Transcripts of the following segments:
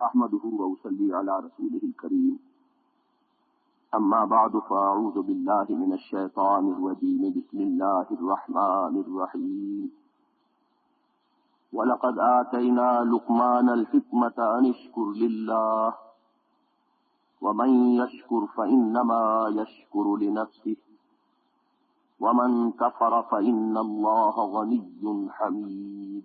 احمده واصلي على رسوله الكريم اما بعد فاعوذ بالله من الشيطان الرجيم بسم الله الرحمن الرحيم ولقد آتينا لقمان الحكمة أن اشكر لله ومن يشكر فإنما يشكر لنفسه ومن كفر فإن الله غني حميد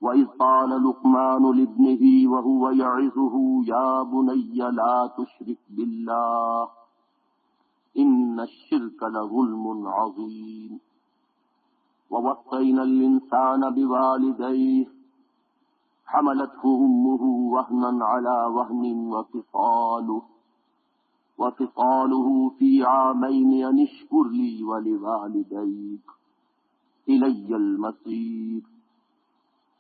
وإذ قال لقمان لابنه وهو يعظه يا بني لا تشرك بالله إن الشرك لظلم عظيم ووصينا الإنسان بوالديه حملته أمه وهنا على وهن وفصاله في عامين أن اشكر لي ولوالديك إلي المصير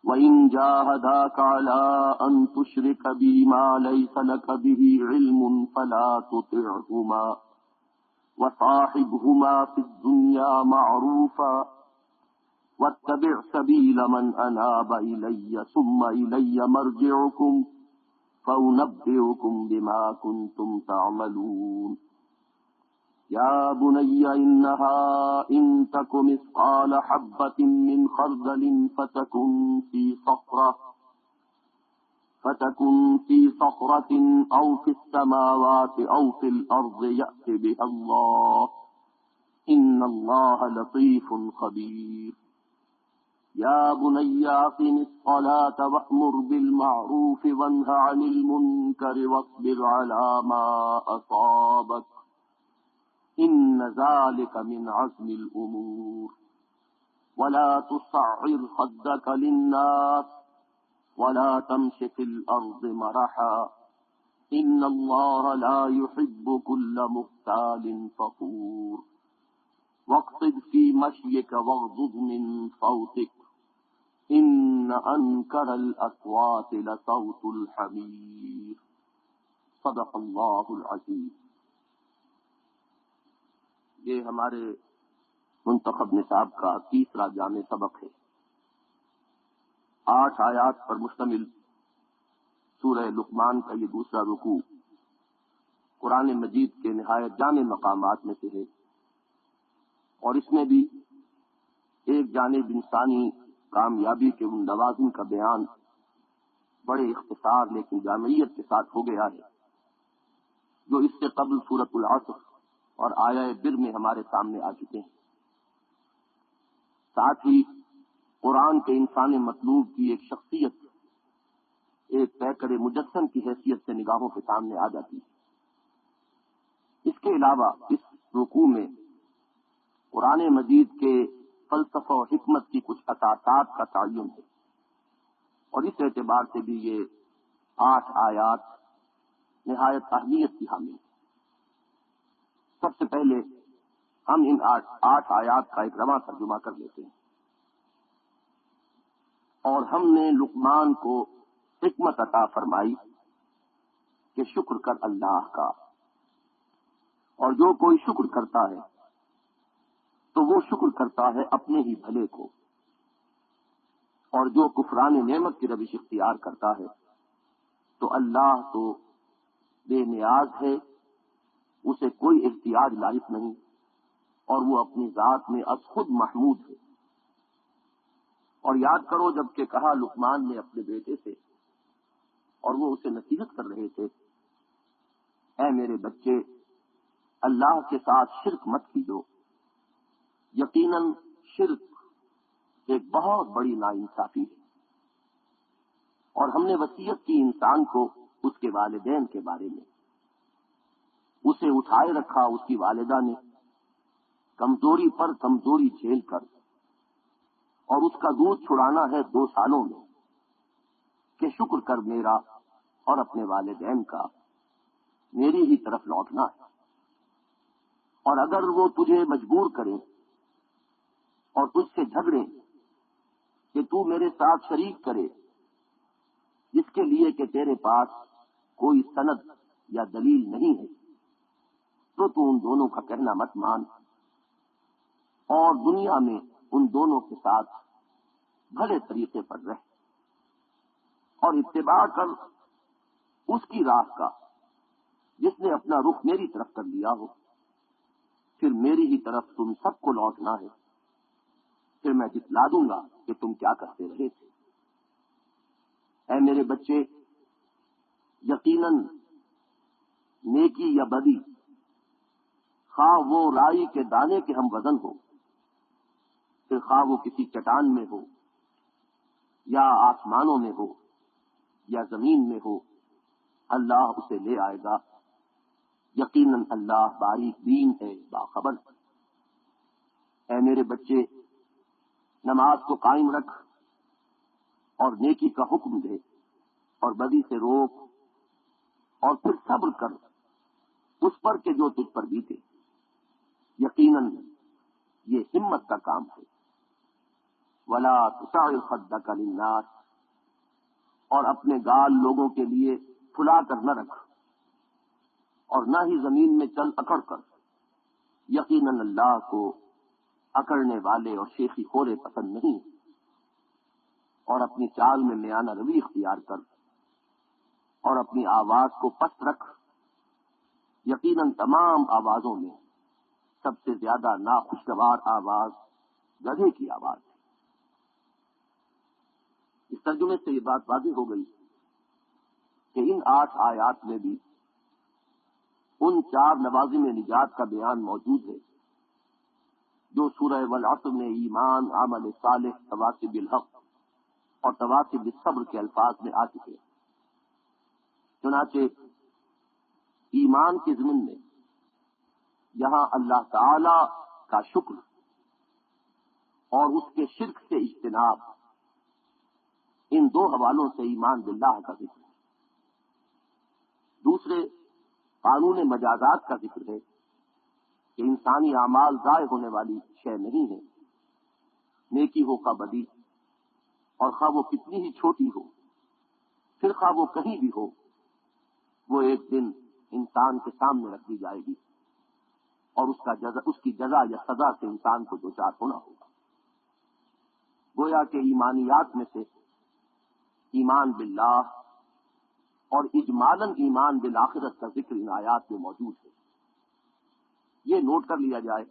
وإن جاهداك على أن تشرك بي ما ليس لك به علم فلا تطعهما وصاحبهما في الدنيا معروفا واتبع سبيل من أناب إلي ثم إلي مرجعكم فأنبئكم بما كنتم تعملون يا بني إنها إن تك مثقال حبة من خردل فتكن في صخرة أو في السماوات أو في الأرض يأت بها الله إن الله لطيف خبير يا بني أقم الصلاة وأمر بالمعروف وانه عن المنكر واصبر على ما أصابك إن ذلك من عزم الأمور ولا تصعر خدك للناس ولا تمش في الأرض مرحا إن الله لا يحب كل مختال فخور واقصد في مشيك واغضض من صوتك إن أنكر الأصوات لصوت الحمير صدق اللہ العظیم۔ یہ ہمارے منتخب نصاب کا تیسرا جامع سبق ہے۔ 8 آیات پر مشتمل سورہ لقمان کا یہ دوسرا رکوع قرآن مجید کے نہایت جامع مقامات میں سے ہے، اور اس میں بھی ایک جانب انسانی کامیابی کے ان لوازم کا بیان بڑے اختصار لیکن جامعیت کے ساتھ ہو گیا ہے جو اس سے قبل سورۃ العصر اور آیہ بر میں ہمارے سامنے آ چکے ہیں۔ ساتھ ہی قرآن کے انسان مطلوب کی ایک شخصیت ایک پیکر مجسم کی حیثیت سے نگاہوں کے سامنے آ جاتی ہے۔ اس کے علاوہ اس رکوع میں قرآن مجید کے فلسفہ و حکمت کی کچھ اساسات کا تعین ہے، اور اس اعتبار سے بھی یہ 8 آیات نہایت اہمیت کی حامل ہے۔ سب سے پہلے ہم ان 8 آیات کا ایک رواں ترجمہ کر لیتے ہیں۔ اور ہم نے لقمان کو حکمت عطا فرمائی کہ شکر کر اللہ کا، اور جو کوئی شکر کرتا ہے تو وہ شکر کرتا ہے اپنے ہی بھلے کو، اور جو کفران نعمت کی روش اختیار کرتا ہے تو اللہ تو بے نیاز ہے، اسے کوئی احتیاج لاحق نہیں، اور وہ اپنی ذات میں از خود محمود ہے۔ اور یاد کرو جب کہ کہا لقمان نے اپنے بیٹے سے، اور وہ اسے نصیحت کر رہے تھے، اے میرے بچے اللہ کے ساتھ شرک مت کیجو، یقیناً شرک ایک بہت بڑی ناانصافی ہے۔ اور ہم نے وصیت کی انسان کو اس کے والدین کے بارے میں، اسے اٹھائے رکھا اس کی والدہ نے کمزوری پر کمزوری جھیل کر، اور اس کا دودھ چھڑانا ہے 2 سالوں میں، کہ شکر کر میرا اور اپنے والدین کا، میری ہی طرف لوٹنا ہے۔ اور اگر وہ تجھے مجبور کریں اور تجھ سے جھگڑیں کہ تو میرے ساتھ شریک کرے جس کے لیے کہ تیرے پاس کوئی سند یا دلیل نہیں ہے، تو ان دونوں کا کہنا مت مان، اور دنیا میں ان دونوں کے ساتھ بھلے طریقے پر رہ۔ اور اتباع کر اس کی راہ کا جس نے اپنا رخ میری طرف کر لیا ہو، پھر میری ہی طرف تم سب کو لوٹنا ہے، پھر میں جتلا دوں گا کہ تم کیا کرتے رہے تھے۔ اے میرے بچے، یقیناً نیکی یا بدی، خواہ وہ رائی کے دانے کے ہم وزن ہو، پھر خواہ وہ کسی چٹان میں ہو یا آسمانوں میں ہو یا زمین میں ہو، اللہ اسے لے آئے گا۔ یقیناً اللہ باریک بین ہے، باخبر ہے۔ اے میرے بچے، نماز کو قائم رکھ اور نیکی کا حکم دے اور بدی سے روک، اور پھر صبر کر اس پر کہ جو تجھ پر بیتے۔ یقیناً یہ ہمت کا کام ہے۔ ولا تصعر خدک للناس، اور اپنے گال لوگوں کے لیے پھلا کر نہ رکھ، اور نہ ہی زمین میں چل اکڑ کر۔ یقیناً اللہ کو اکڑنے والے اور شیخی خورے پسند نہیں، اور اپنی چال میں میانہ روی اختیار کر اور اپنی آواز کو پست رکھ۔ یقیناً تمام آوازوں میں سب سے زیادہ ناخوشگوار آواز گدھے کی آواز ہے۔ اس ترجمے سے یہ بات واضح ہو گئی کہ ان 8 آیات میں بھی ان 4 لوازم نجات کا بیان موجود ہے جو سورہ والعصر میں ایمان، عمل صالح، تواصی بالحق اور تواصی بالصبر کے الفاظ میں آ چکے ہیں۔ چنانچہ ایمان کے ضمن میں یہاں اللہ تعالی کا شکر اور اس کے شرک سے اجتناب، ان 2 حوالوں سے ایمان باللہ کا ذکر ہے۔ دوسرے قانون مجازات کا ذکر ہے کہ انسانی اعمال ضائع ہونے والی شے نہیں ہے، نیکی ہو کا بدی، اور خواہ وہ کتنی ہی چھوٹی ہو، پھر خواہ وہ کہیں بھی ہو، وہ ایک دن انسان کے سامنے رکھ دی جائے گی، اور اس کی جزا یا سزا سے انسان کو دوچار ہونا ہوگا۔ گویا کہ ایمانیات میں سے ایمان باللہ اور اجمالاً ایمان بالآخرت کا ذکر ان آیات میں موجود ہے۔ یہ نوٹ کر لیا جائے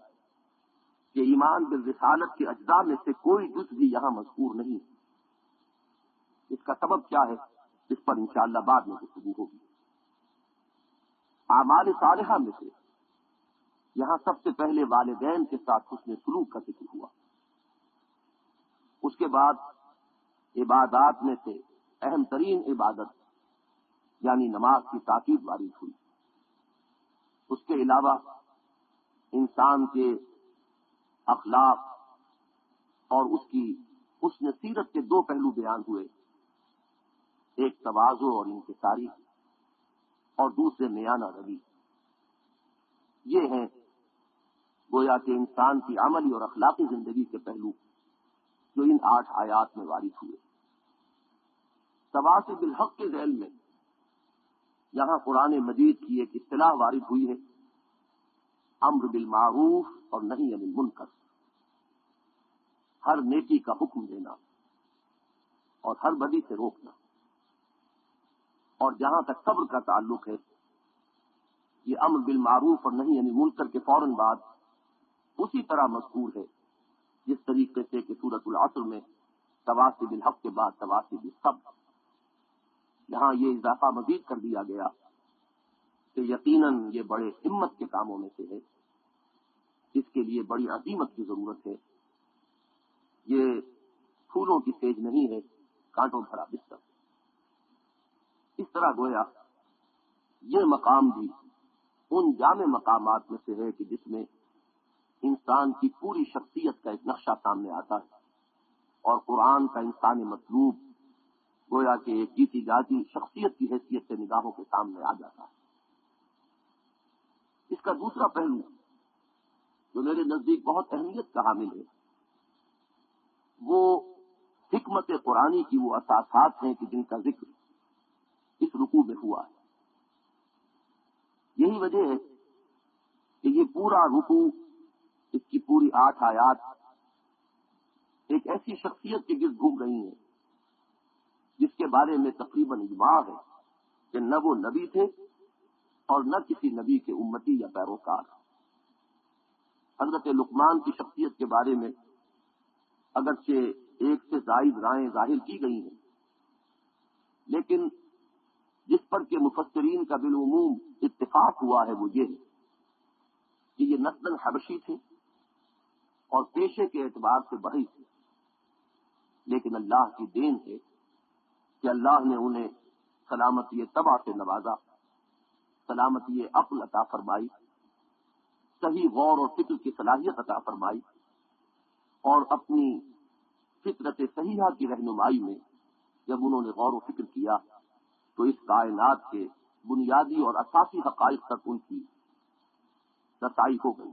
کہ ایمان بالرسالت کے اجزاء میں سے کوئی جز بھی یہاں مذکور نہیں۔ اس کا سبب کیا ہے، اس پر انشاءاللہ بعد میں گفتگو ہوگی۔ اعمال صالحہ میں سے یہاں سب سے پہلے والدین کے ساتھ حسن سلوک کا ذکر ہوا۔ اس کے بعد عبادات میں سے اہم ترین عبادت یعنی نماز کی تاکید وارد ہوئی۔ اس کے علاوہ انسان کے اخلاق اور اس کی حسن سیرت کے 2 پہلو بیان ہوئے، ایک تواضع اور انکساری، اور دوسرے میانہ روی۔ یہ ہیں گویا کہ انسان کی عملی اور اخلاقی زندگی کے پہلو جو ان 8 آیات میں وارد ہوئے۔ تواصی بالحق کے ذیل میں یہاں قرآن مجید کی ایک اصطلاح وارد ہوئی ہے، امر بالمعروف اور نہی عن المنکر، ہر نیکی کا حکم دینا اور ہر بدی سے روکنا۔ اور جہاں تک صبر کا تعلق ہے، یہ امر بالمعروف اور نہی عن المنکر کے فوراً بعد اسی طرح مذکور ہے جس طریقے سے کہ سورۃ العصر میں تواصی بالحق کے بعد تواصی بالصبر، یہاں یہ اضافہ مزید کر دیا گیا کہ یقیناً یہ بڑے ہمت کے کاموں میں سے ہے، اس کے لیے بڑی عزیمت کی ضرورت ہے۔ یہ پھولوں کی سیج نہیں ہے، کانٹوں بھرا بستر۔ اس طرح گویا یہ مقام بھی ان جامع مقامات میں سے ہے کہ جس میں انسان کی پوری شخصیت کا ایک نقشہ سامنے آتا ہے، اور قرآن کا انسانی مطلوب گویا کہ ایک جیتی جاتی شخصیت کی حیثیت سے نگاہوں کے سامنے آ جاتا ہے۔ اس کا دوسرا پہلو جو میرے نزدیک بہت اہمیت کا حامل ہے، وہ حکمت قرآنی کی وہ اساسات ہیں کہ جن کا ذکر اس رکوع میں ہوا ہے۔ یہی وجہ ہے کہ یہ پورا رکوع، اس کی پوری 8 آیات ایک ایسی شخصیت کے گرد گھوم رہی ہیں جس کے بارے میں تقریباً اجماع ہے کہ نہ وہ نبی تھے اور نہ کسی نبی کے امتی یا پیروکار۔ حضرت لقمان کی شخصیت کے بارے میں اگرچہ ایک سے زائد رائیں ظاہر کی گئی ہیں، لیکن جس پر کہ مفسرین کا بالعموم اتفاق ہوا ہے وہ یہ ہے کہ یہ نسلاً حبشی تھے اور پیشے کے اعتبار سے بڑی تھے، لیکن اللہ کی دین ہے کہ اللہ نے انہیں سلامتی طبع سے نوازا، سلامتی عقل عطا فرمائی، صحیح غور اور فکر کی صلاحیت عطا فرمائی، اور اپنی فطرت صحیحہ کی رہنمائی میں جب انہوں نے غور و فکر کیا تو اس کائنات کے بنیادی اور اساسی حقائق تک ان کی رسائی ہو گئی۔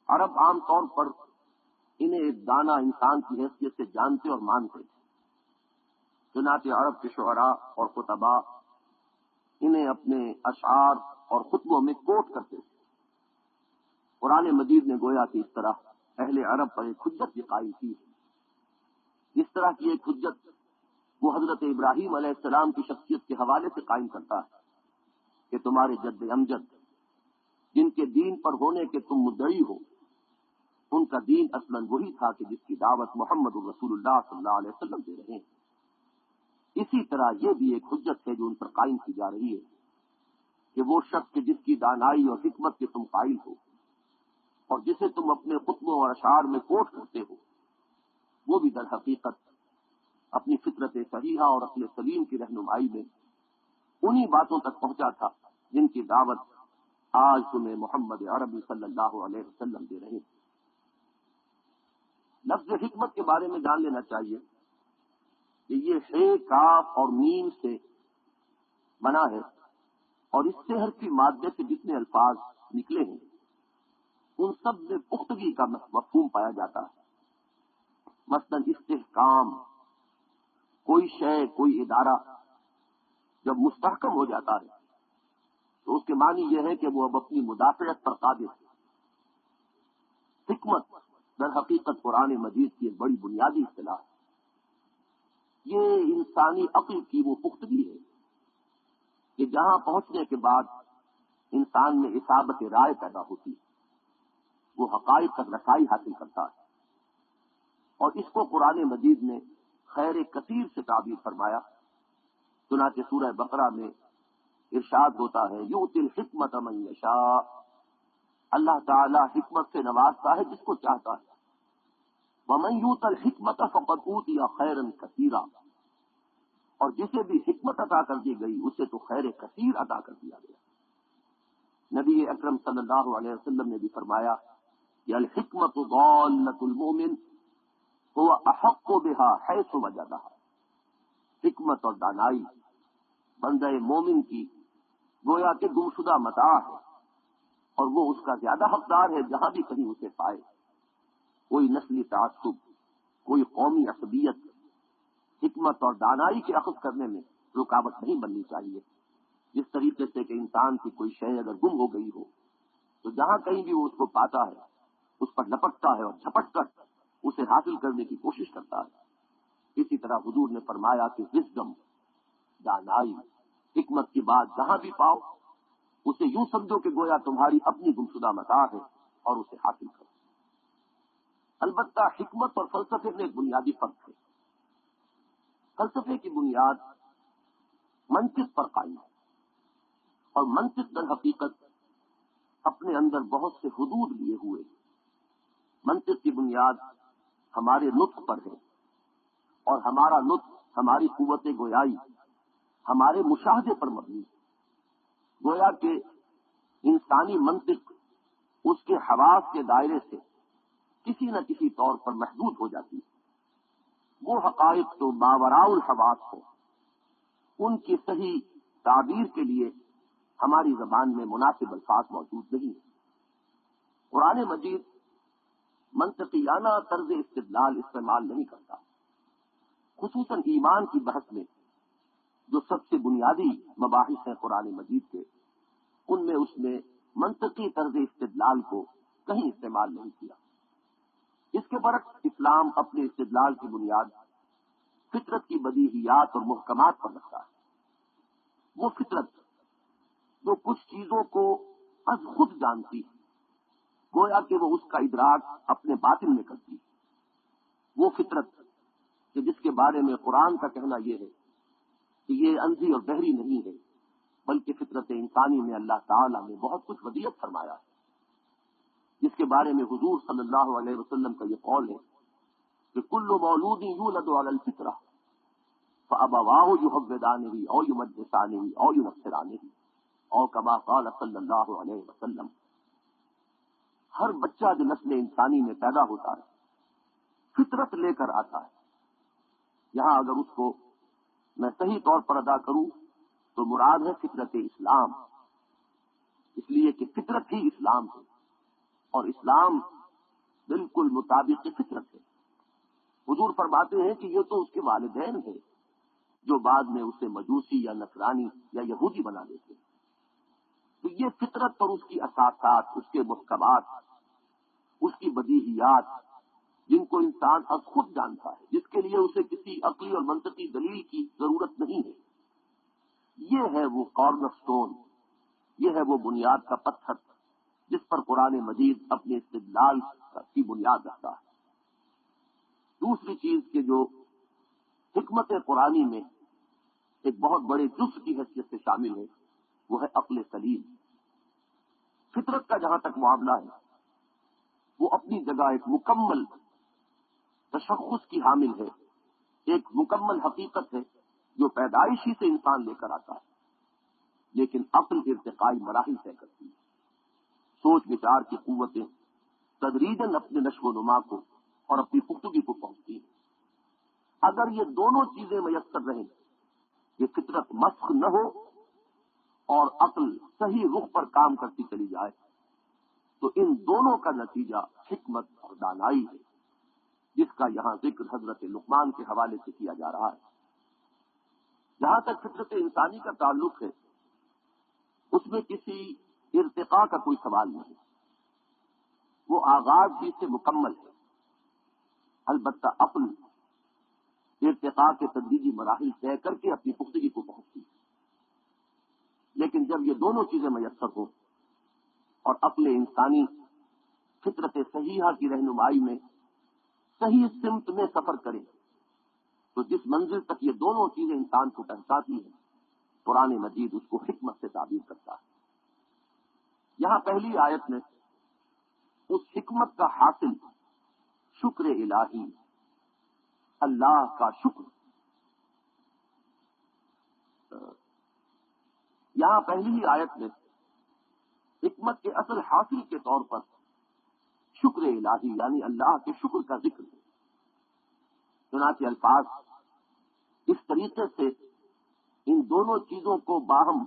عرب عام طور پر انہیں ایک دانہ انسان کی حیثیت سے جانتے اور مانتے تھے، چنانچہ عرب کے شعراء اور خطباء انہیں اپنے اشعار اور خطبوں میں کوٹ کرتے تھے۔ قرآن مجید نے گویا کہ اس طرح اہل عرب پر ایک حجت بھی قائم کی ہے۔ اس طرح کی ایک حجت وہ حضرت ابراہیم علیہ السلام کی شخصیت کے حوالے سے قائم کرتا ہے کہ تمہارے جد امجد جن کے دین پر ہونے کے تم مدعی ہو، ان کا دین اصلاً وہی تھا کہ جس کی دعوت محمد الرسول اللہ صلی اللہ علیہ وسلم دے رہے ہیں۔ اسی طرح یہ بھی ایک حجت ہے جو ان پر قائم کی جا رہی ہے کہ وہ شخص کہ جس کی دانائی اور حکمت کے تم قائل ہو اور جسے تم اپنے خطبوں اور اشعار میں کوٹ کرتے ہو، وہ بھی در حقیقت اپنی فطرت صحیحہ اور عقل سلیم کی رہنمائی میں انہی باتوں تک پہنچا تھا جن کی دعوت آج تمہیں محمد عربی صلی اللہ علیہ وسلم دے رہے ہیں۔ لفظ حکمت کے بارے میں جان لینا چاہیے کہ یہ ہے کاف اور میم سے بنا ہے، اور اس سے حرفی مادے سے جتنے الفاظ نکلے ہیں ان سب میں پختگی کا مفہوم پایا جاتا ہے۔ مثلا استحکام، کوئی شے، کوئی ادارہ جب مستحکم ہو جاتا ہے تو اس کے معنی یہ ہے کہ وہ اب اپنی مدافعت پر قادر ہے۔ حکمت در حقیقت قرآن مجید کی ایک بڑی بنیادی اصطلاح ہے۔ یہ انسانی عقل کی وہ پختگی ہے کہ جہاں پہنچنے کے بعد انسان میں اصابت رائے پیدا ہوتی ہے، وہ حقائق تک رسائی حاصل کرتا ہے، اور اس کو قرآن مجید نے خیر کثیر سے تعبیر فرمایا۔ چنانچہ سورہ بقرہ میں ارشاد ہوتا ہے یؤتی الحکمت من یشاء، اللہ تعالی حکمت سے نوازتا ہے جس کو چاہتا ہے۔ ومن یؤت الحکمت فقد اوتی خیرا کثیرا، اور جسے بھی حکمت عطا کر دی گئی اسے تو خیر کثیر عطا کر دیا گیا۔ نبی اکرم صلی اللہ علیہ وسلم نے بھی فرمایا کہ الحکمت ضالۃ المؤمن هو احق بها حیث وجدها، حکمت اور دانائی بندہ مومن کی گویا کہ گمشدہ متاع ہے، اور وہ اس کا زیادہ حقدار ہے جہاں بھی کہیں اسے پائے۔ کوئی نسلی تعصب، کوئی قومی عصبیت حکمت اور دانائی کے اخذ کرنے میں رکاوٹ نہیں بننی چاہیے۔ جس طریقے سے کہ انسان کی کوئی شے اگر گم ہو گئی ہو تو جہاں کہیں بھی وہ اس کو پاتا ہے اس پر لپٹتا ہے اور جھپٹ کر اسے حاصل کرنے کی کوشش کرتا ہے۔ اسی طرح حضور نے فرمایا کہ وزڈم، دانائی، حکمت کی بات جہاں بھی پاؤ اسے یوں سمجھو کہ گویا تمہاری اپنی گمشدہ متاع ہے اور اسے حاصل کرو۔ البتہ حکمت اور فلسفے میں ایک بنیادی فرق ہے۔ فلسفے کی بنیاد منطق پر قائم ہے، اور منطق در حقیقت اپنے اندر بہت سے حدود لیے ہوئے۔ منطق کی بنیاد ہمارے نطق پر ہے، اور ہمارا نطق، ہماری قوت گویائی ہمارے مشاہدے پر مبنی ہے۔ گویا کہ انسانی منطق اس کے حواس کے دائرے سے کسی نہ کسی طور پر محدود ہو جاتی ہے۔ وہ حقائق تو ماوراء الحواس ہو، ان کی صحیح تعبیر کے لیے ہماری زبان میں مناسب الفاظ موجود نہیں ہیں۔ قرآن مجید منطقیانہ طرز استدلال استعمال نہیں کرتا، خصوصاً ایمان کی بحث میں جو سب سے بنیادی مباحث ہیں قرآن مجید کے، ان میں اس نے منطقی طرز استدلال کو کہیں استعمال نہیں کیا۔ اس کے برعکس اسلام اپنے استدلال کی بنیاد فطرت کی بدیہیات اور محکمات پر رکھتا ہے۔ وہ فطرت جو کچھ چیزوں کو از خود جانتی ہے، گویا کہ وہ اس کا ادراک اپنے باطن میں کرتی ہے۔ وہ فطرت کہ جس کے بارے میں قرآن کا کہنا یہ ہے کہ یہ اندھی اور بہری نہیں ہے، بلکہ فطرت انسانی میں اللہ تعالیٰ نے بہت کچھ ودیعت فرمایا ہے، جس کے بارے میں حضور صلی اللہ علیہ وسلم کا یہ قول ہے کہ کل مولود یولد علی الفطرہ فابواہ یحودانہ او یمجسانہ او ینصرانہ او کما قال صلی اللہ علیہ وسلم۔ ہر بچہ جو نسل انسانی میں پیدا ہوتا ہے فطرت لے کر آتا ہے۔ یہاں اگر اس کو میں صحیح طور پر ادا کروں تو مراد ہے فطرت اسلام، اس لیے کہ فطرت ہی اسلام ہے اور اسلام بالکل مطابق فطرت ہے۔ حضور فرماتے ہیں کہ یہ تو اس کے والدین ہیں جو بعد میں اسے مجوسی یا نصرانی یا یہودی بنا دیتے ہیں۔ تو یہ فطرت پر اس کی اساسات، اس کے محکمات، اس کی بدیہیات، جن کو انسان از خود جانتا ہے، جس کے لیے اسے کسی عقلی اور منطقی دلیل کی ضرورت نہیں ہے، یہ ہے وہ کارنر سٹون، یہ ہے وہ بنیاد کا پتھر جس پر قرآن مجید اپنے استدلال کی بنیاد رکھتا ہے۔ دوسری چیز کہ جو حکمت قرآنی میں ایک بہت بڑے جزء کی حیثیت سے شامل ہے وہ ہے عقل سلیم۔ فطرت کا جہاں تک معاملہ ہے وہ اپنی جگہ ایک مکمل تشخص کی حامل ہے، ایک مکمل حقیقت ہے جو پیدائشی سے انسان لے کر آتا ہے، لیکن عقل ارتقائی مراحل طے کرتی ہے۔ سوچ وچار کی قوتیں تدریجاً اپنے نشو و نما کو اور اپنی پختگی کو پہنچتی ہیں۔ اگر یہ دونوں چیزیں میسر رہیں، یہ فطرت مسخ نہ ہو اور عقل صحیح رخ پر کام کرتی چلی جائے، تو ان دونوں کا نتیجہ حکمت اور دانائی ہے، جس کا یہاں ذکر حضرت لقمان کے حوالے سے کیا جا رہا ہے۔ جہاں تک فطرت انسانی کا تعلق ہے اس میں کسی ارتقاء کا کوئی سوال نہیں، وہ آغاز ہی سے مکمل ہے۔ البتہ عقل ارتقاء کے تدریجی مراحل طے کر کے اپنی پختگی کو پہنچتی ہے، لیکن جب یہ دونوں چیزیں میسر ہوں اور عقل انسانی فطرت صحیحہ کی رہنمائی میں صحیح سمت میں سفر کرے، تو جس منزل تک یہ دونوں چیزیں انسان کو پہنچاتی ہیں قرآن مجید اس کو حکمت سے تعبیر کرتا ہے۔ یہاں پہلی آیت میں اس حکمت کا حاصل شکر الہی، اللہ کا شکر، یہاں پہلی ہی آیت میں حکمت کے اصل حاصل کے طور پر شکر الہی یعنی اللہ کے شکر کا ذکر ہے۔ چنانچہ الفاظ اس طریقے سے ان دونوں چیزوں کو باہم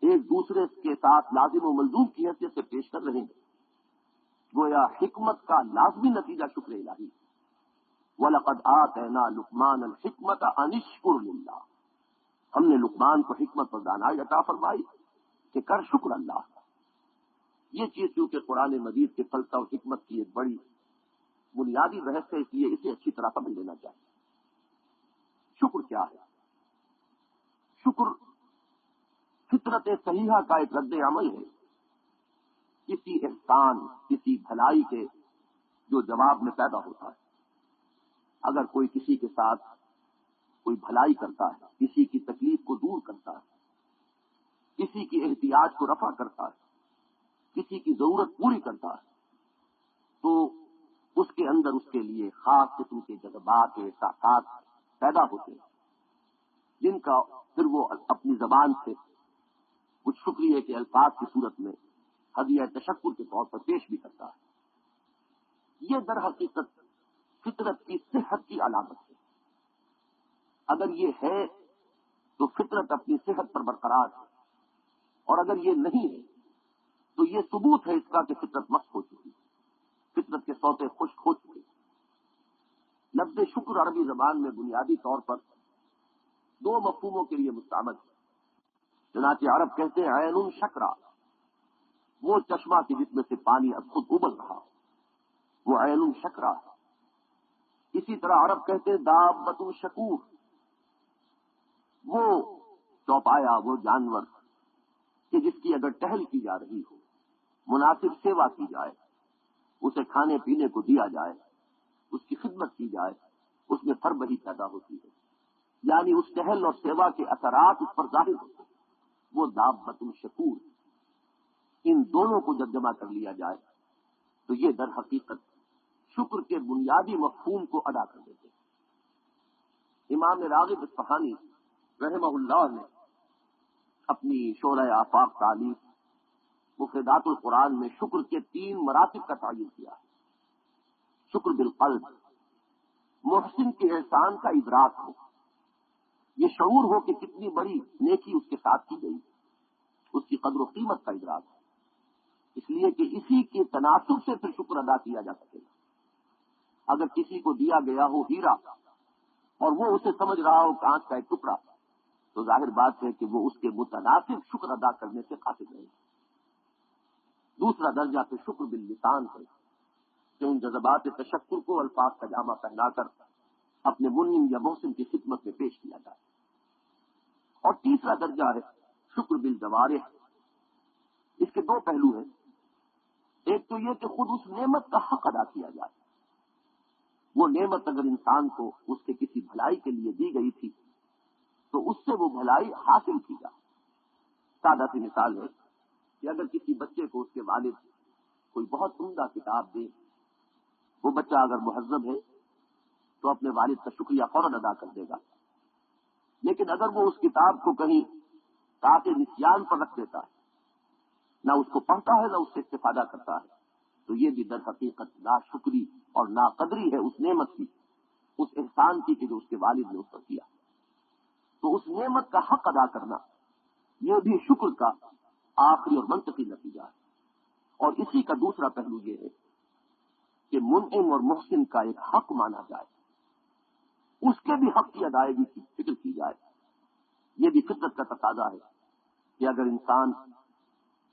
ایک دوسرے کے ساتھ لازم و ملزوم کی حیثیت سے پیش کر رہے ہیں، گویا حکمت کا لازمی نتیجہ شکر الہی۔ وَلَقَدْ آتَيْنَا لُقْمَانَ الْحِكْمَةَ أَنِ اشْكُرْ لِلَّهِ، ہم نے لقمان کو حکمت اور دانائی عطا فرمائی کہ کر شکر اللہ کا۔ یہ چیز کیونکہ قرآن مجید کے فلسفہ اور حکمت کی ایک بڑی بنیادی بحث ہے، اس لیے اسے اچھی طرح سمجھ لینا چاہیے۔ شکر کیا ہے؟ شکر فطرت صحیحہ کا ایک رد عمل ہے، کسی احسان، کسی بھلائی کے جو جواب میں پیدا ہوتا ہے۔ اگر کوئی کسی کے ساتھ کوئی بھلائی کرتا ہے، کسی کی تکلیف کو دور کرتا ہے، کسی کی احتیاج کو رفع کرتا ہے، کسی کی ضرورت پوری کرتا ہے، تو اس کے اندر اس کے لیے خاص قسم کے جذبات، احساسات پیدا ہوتے ہیں، جن کا پھر وہ اپنی زبان سے کچھ شکریہ کے الفاظ کی صورت میں ہدیہ تشکر کے طور پر پیش بھی کرتا ہے۔ یہ در حقیقت فطرت کی صحت کی علامت ہے۔ اگر یہ ہے تو فطرت اپنی صحت پر برقرار ہے، اور اگر یہ نہیں ہے تو یہ ثبوت ہے اس کا کہ فطرت مست ہو چکی، فطرت کے سوتے خشک ہو چکے۔ لفظ شکر عربی زبان میں بنیادی طور پر دو مفہوموں کے لیے مستعمل ہے۔ چنانچہ عرب کہتے ہیں عین شکرا، وہ چشمہ کہ جس میں سے پانی اب خود ابل رہا، وہ عین شکرا۔ اسی طرح عرب کہتے ہیں دابۃ شکور، وہ چوپایا، وہ جانور کہ جس کی اگر ٹہل کی جا رہی ہو، مناسب سیوا کی جائے، اسے کھانے پینے کو دیا جائے، اس کی خدمت کی جائے، اس میں فربہی پیدا ہوتی ہے، یعنی اس ٹہل اور سیوا کے اثرات اس پر ظاہر ہوتے ہیں، وہ دابۃ شکور۔ ان دونوں کو جب جمع کر لیا جائے تو یہ در حقیقت شکر کے بنیادی مفہوم کو ادا کر دیتے ہیں۔ امام راغب اصفہانی رحمہ اللہ نے اپنی شورۂ آفاق تعلیف مفردات القرآن میں شکر کے 3 مراتب کا تعین کیا ہے۔ شکر بالقلب، محسن کے احسان کا ادراک ہو، یہ شعور ہو کہ کتنی بڑی نیکی اس کے ساتھ کی گئی، اس کی قدر و قیمت کا ادراک ہو، اس لیے کہ اسی کے تناسب سے پھر شکر ادا کیا جا سکے گا۔ اگر کسی کو دیا گیا ہو ہیرا اور وہ اسے سمجھ رہا ہو کانچ کا ایک ٹکڑا، تو ظاہر بات ہے کہ وہ اس کے متناسب شکر ادا کرنے سے قاصر رہے گا۔ دوسرا درجہ پھر شکر باللسان ہے کہ ان جذبات تشکر کو الفاظ کا جامہ پہنا کر اپنے منعم یا محسن کی خدمت میں پیش کیا جائے۔ اور تیسرا درجہ ہے شکر بالجوارح۔ اس کے 2 پہلو ہیں، ایک تو یہ کہ خود اس نعمت کا حق ادا کیا جائے، وہ نعمت اگر انسان کو اس کے کسی بھلائی کے لیے دی گئی تھی تو اس سے وہ بھلائی حاصل کی جائے۔ سادہ سی مثال ہے کہ اگر کسی بچے کو اس کے والد کوئی بہت عمدہ کتاب دے، وہ بچہ اگر مہذب ہے تو اپنے والد کا شکریہ فوراً ادا کر دے گا، لیکن اگر وہ اس کتاب کو کہیں تاکہ نسیان پر رکھ دیتا ہے، نہ اس کو پڑھتا ہے نہ اس سے استفادہ کرتا ہے، تو یہ بھی در حقیقت ناشکری اور ناقدری ہے اس نعمت کی، اس احسان کی کہ جو اس کے والد نے اس پر کیا۔ تو اس نعمت کا حق ادا کرنا یہ بھی شکر کا آخری اور منطقی نتیجہ ہے۔ اور اسی کا دوسرا پہلو یہ ہے کہ منعم اور محسن کا ایک حق مانا جائے، اس کے بھی حق کی ادائیگی کی فکر کی جائے۔ یہ بھی فطرت کا تقاضا ہے کہ اگر انسان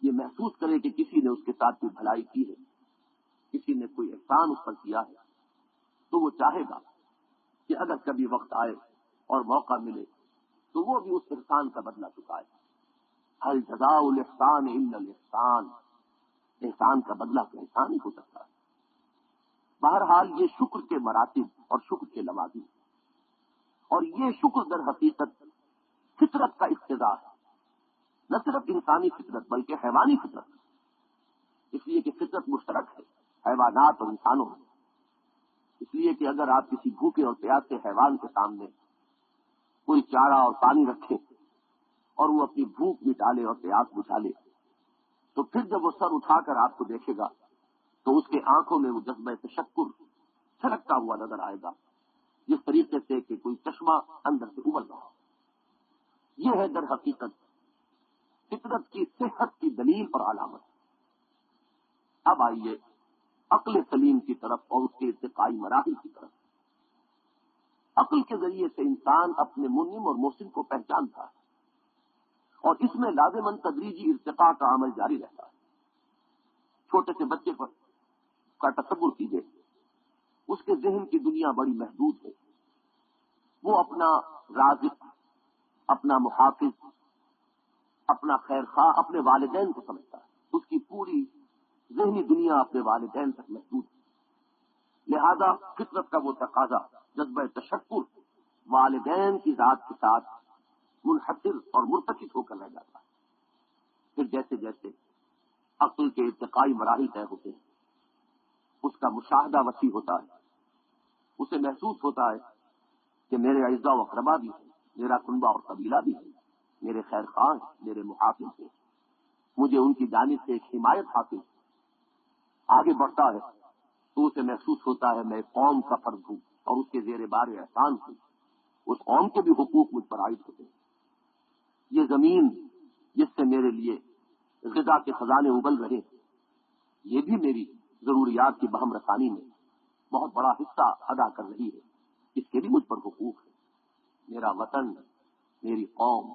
یہ محسوس کرے کہ کسی نے اس کے ساتھ کوئی بھلائی کی ہے، کسی نے کوئی احسان اس پر کیا ہے، تو وہ چاہے گا کہ اگر کبھی وقت آئے اور موقع ملے تو وہ بھی اس احسان کا بدلہ چکائے۔ هل جزاء الاحسان الا الاحسان، احسان کا بدلہ تو احسان ہی ہو سکتا ہے۔ بہرحال یہ شکر کے مراتب اور شکر کے لوازم، اور یہ شکر در حقیقت فطرت کا اقتضا ہے، نہ صرف انسانی فطرت بلکہ حیوانی فطرت، اس لیے کہ فطرت مشترک ہے حیوانات اور انسانوں میں۔ اس لیے کہ اگر آپ کسی بھوکے اور پیاسے حیوان کے سامنے کوئی چارہ اور پانی رکھیں اور وہ اپنی بھوک مٹا لے اور پیاس بجھا لے، تو پھر جب وہ سر اٹھا کر آپ کو دیکھے گا تو اس کے آنکھوں میں وہ جذبہ تشکر چھلکتا ہوا نظر آئے گا، جس طریقے سے کہ کوئی چشمہ اندر سے ابل رہا۔ یہ ہے در حقیقت فطرت کی صحت کی دلیل اور علامت۔ اب آئیے عقل سلیم کی طرف اور اس کے ارتقائی مراحل کی طرف۔ عقل کے ذریعے سے انسان اپنے منعم اور محسن کو پہچانتا ہے، اور اس میں لازماً تدریجی ارتقاء کا عمل جاری رہتا ہے۔ چھوٹے سے بچے پر کا تصور کیجیے، اس کے ذہن کی دنیا بڑی محدود ہے، وہ اپنا رازق، اپنا محافظ، اپنا خیر خواہ اپنے والدین کو سمجھتا ہے، اس کی پوری ذہنی دنیا اپنے والدین تک محدود ہے۔ لہذا فطرت کا وہ تقاضا جذبہ تشکر والدین کی ذات کے ساتھ منحصر اور مرتکز ہو کر رہ جاتا ہے۔ پھر جیسے جیسے عقل کے ارتقائی مراحل طے ہوتے ہیں، اس کا مشاہدہ وسیع ہوتا ہے، اسے محسوس ہوتا ہے کہ میرے اعزاء و اقربا بھی ہیں، میرا کنبہ اور قبیلہ بھی ہے، میرے خیر خواہ ہیں، میرے محافظ ہیں، مجھے ان کی جانب سے ایک حمایت حاصل۔ آگے بڑھتا ہے تو اسے محسوس ہوتا ہے میں قوم کا فرد ہوں اور اس کے زیر بار احسان ہوں، اس قوم کے بھی حقوق مجھ پر عائد ہوتے ہیں۔ یہ زمین جس سے میرے لیے غذا کے خزانے ابل رہے ہیں، یہ بھی میری ضروریات کی بہم رسانی میں بہت بڑا حصہ ادا کر رہی ہے، اس کے بھی مجھ پر حقوق ہے۔ میرا وطن، میری قوم،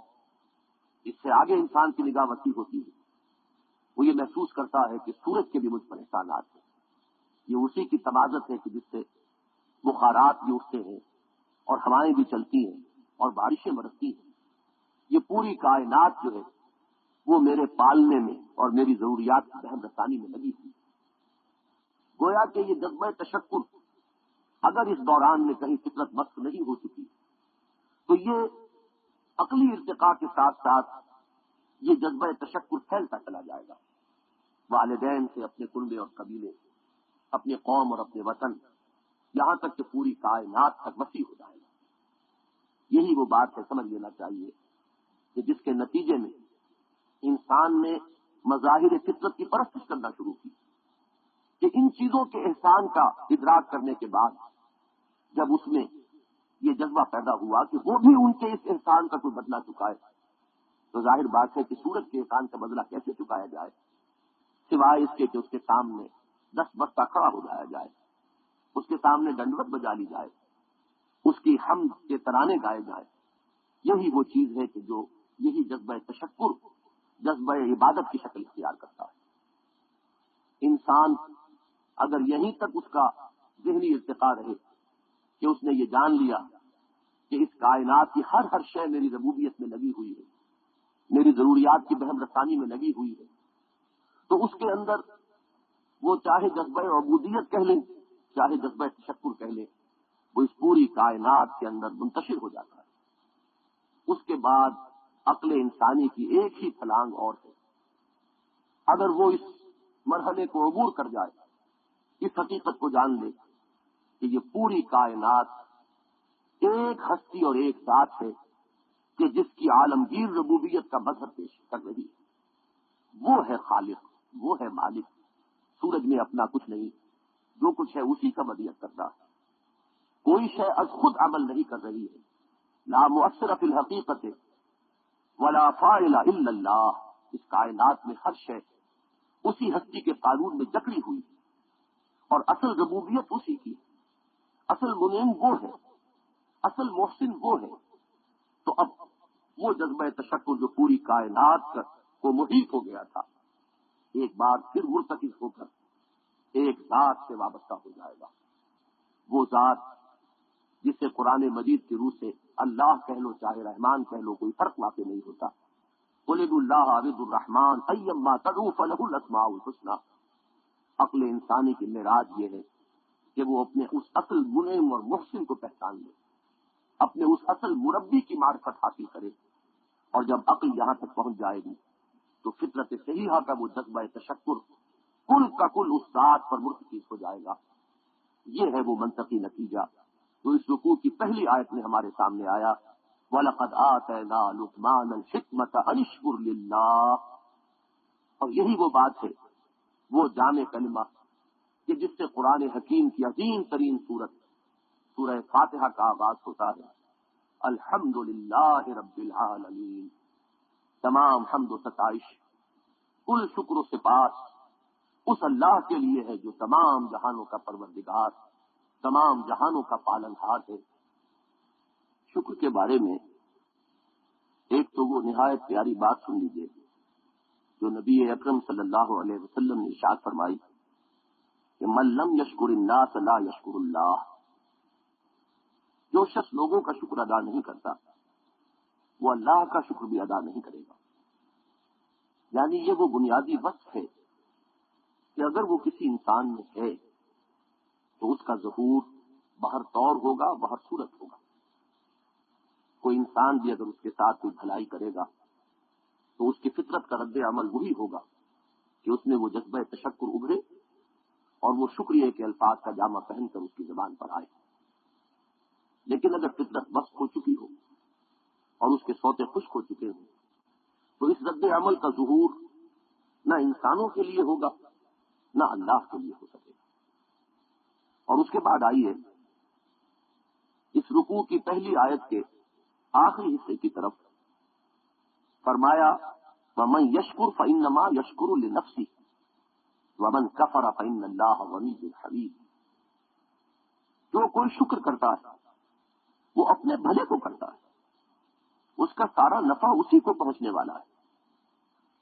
اس سے آگے انسان کی نگاہ وسیع ہوتی ہے، وہ یہ محسوس کرتا ہے کہ سورج کے بھی مجھ پر احسانات ہیں۔ یہ اسی کی تمازت ہے کہ جس سے بخارات بھی اٹھتے ہیں اور ہوائیں بھی چلتی ہیں اور بارشیں برستی ہیں. یہ پوری کائنات جو ہے وہ میرے پالنے میں اور میری ضروریات کی بہم رسانی میں لگی ہوئی. گویا کہ یہ جذبہ تشکر اگر اس دوران میں کہیں فطرت مست نہیں ہو چکی تو یہ عقلی ارتقاء کے ساتھ ساتھ یہ جذبہ تشکر پھیلتا چلا جائے گا. والدین سے اپنے کنبے اور قبیلے، اپنے قوم اور اپنے وطن، یہاں تک کہ پوری کائنات تک وسیع ہو جائے گا. یہی وہ بات ہے، سمجھ لینا چاہیے کہ جس کے نتیجے میں انسان نے مظاہر فطرت کی پرستش کرنا شروع کی کہ ان چیزوں کے احسان کا ادراک کرنے کے بعد جب اس میں یہ جذبہ پیدا ہوا کہ وہ بھی ان کے اس احسان کا کوئی بدلہ چکائے، تو ظاہر بات ہے کہ سورج کے احسان کا بدلہ کیسے چکایا جائے سوائے اس کے کہ اس کے سامنے 10 بستہ کھڑا ہو جایا جائے، اس کے سامنے ڈنڈوت بجا لی جائے، اس کی حمد کے ترانے گائے جائے. یہی وہ چیز ہے کہ جو یہی جذبہ تشکر، جذبہ عبادت کی شکل اختیار کرتا ہے. انسان اگر یہیں تک اس کا ذہنی ارتقاء رہے کہ اس نے یہ جان لیا کہ اس کائنات کی ہر شے میری ربوبیت میں لگی ہوئی ہے، میری ضروریات کی بہم رسانی میں لگی ہوئی ہے، تو اس کے اندر وہ چاہے جذبہ عبودیت کہہ لیں چاہے جذبہ تشکر کہہ لیں، وہ اس پوری کائنات کے اندر منتشر ہو جاتا ہے. اس کے بعد عقل انسانی کی ایک ہی پھلانگ اور ہے. اگر وہ اس مرحلے کو عبور کر جائے، اس حقیقت کو جان لے کہ یہ پوری کائنات ایک ہستی اور ایک ذات ہے کہ جس کی عالمگیر ربوبیت کا مظہر پیش کر رہی ہے، وہ ہے خالق، وہ ہے مالک. سورج میں اپنا کچھ نہیں، جو کچھ ہے اسی کا مدیت کرتا ہے. کوئی شے از خود عمل نہیں کر رہی ہے. لا مؤثر فی الحقیقت ولا فاعل الا اللہ. اس کائنات میں ہر شے اسی ہستی کے قانون میں جکڑی ہوئی اور اصل ربوبیت اسی کی، اصل منعم وہ ہے، اصل محسن وہ ہے. تو اب وہ جذبہ تشکر جو پوری کائنات کو محیط ہو گیا تھا، ایک بار پھر مرتکز ہو کر ایک ذات سے وابستہ ہو جائے گا. وہ ذات جسے قرآن مجید کی روح سے اللہ کہہ لو چاہے رحمان کہہ لو، کوئی فرق واقع نہیں ہوتا. قل ادعوا اللہ عبد الرحمان ایما تدعوا فلہ الاسماء الحسنی. عقل انسانی کی معراج یہ ہے کہ وہ اپنے اس اصل منعم اور محسن کو پہچان لے، اپنے اس اصل مربی کی معرفت حاصل کرے. اور جب عقل یہاں تک پہنچ جائے گی تو فطرت صحیحہ کا وہ جذبہ تشکر کل کا کل اس ذات پر مرتکز ہو جائے گا. یہ ہے وہ منطقی نتیجہ جو اس رکوع کی پہلی آیت میں ہمارے سامنے آیا. وَلَقَدْ آتَيْنَا لُقْمَانَ الْحِكْمَةَ أَنِ اشْكُرْ لِلَّهِ. اور یہی وہ بات ہے، وہ جامع کلمہ کہ جس سے قرآن حکیم کی عظیم ترین سورت سورہ فاتحہ کا آغاز ہوتا ہے. الحمدللہ رب العالمین. تمام حمد و ستائش، کل شکر و سپاس اس اللہ کے لیے ہے جو تمام جہانوں کا پروردگار، تمام جہانوں کا پالنہار ہے. شکر کے بارے میں ایک تو وہ نہایت پیاری بات سن لیجیے جو نبی اکرم صلی اللہ علیہ وسلم نے ارشاد فرمائی کہ من لم یشکر الناس لا یشکر اللہ. جو شخص لوگوں کا شکر ادا نہیں کرتا وہ اللہ کا شکر بھی ادا نہیں کرے گا. یعنی یہ وہ بنیادی وصف ہے کہ اگر وہ کسی انسان میں ہے تو اس کا ظہور بہر طور ہوگا، بہر صورت ہوگا. کوئی انسان بھی اگر اس کے ساتھ کوئی بھلائی کرے گا تو اس کی فطرت کا رد عمل وہی ہوگا کہ اس میں وہ جذبہ تشکر ابھرے اور وہ شکریہ کے الفاظ کا جامہ پہن کر اس کی زبان پر آئے. لیکن اگر فطرت بس ہو چکی ہو اور اس کے سوتے خشک ہو چکے ہوں تو اس رد عمل کا ظہور نہ انسانوں کے لیے ہوگا نہ اللہ کے لیے ہو سکے گا. اور اس کے بعد آئیے اس رکوع کی پہلی آیت کے آخری حصے کی طرف فرمایا وَمَن يَشْكُرْ فَإِنَّمَا يَشْكُرُ لِنَفْسِهِ وَمَن كَفَرَ فَإِنَّ اللَّهَ غَنِيٌّ حَمِيدٌ. جو کوئی شکر کرتا ہے وہ اپنے بھلے کو کرتا ہے، اس کا سارا نفع اسی کو پہنچنے والا ہے.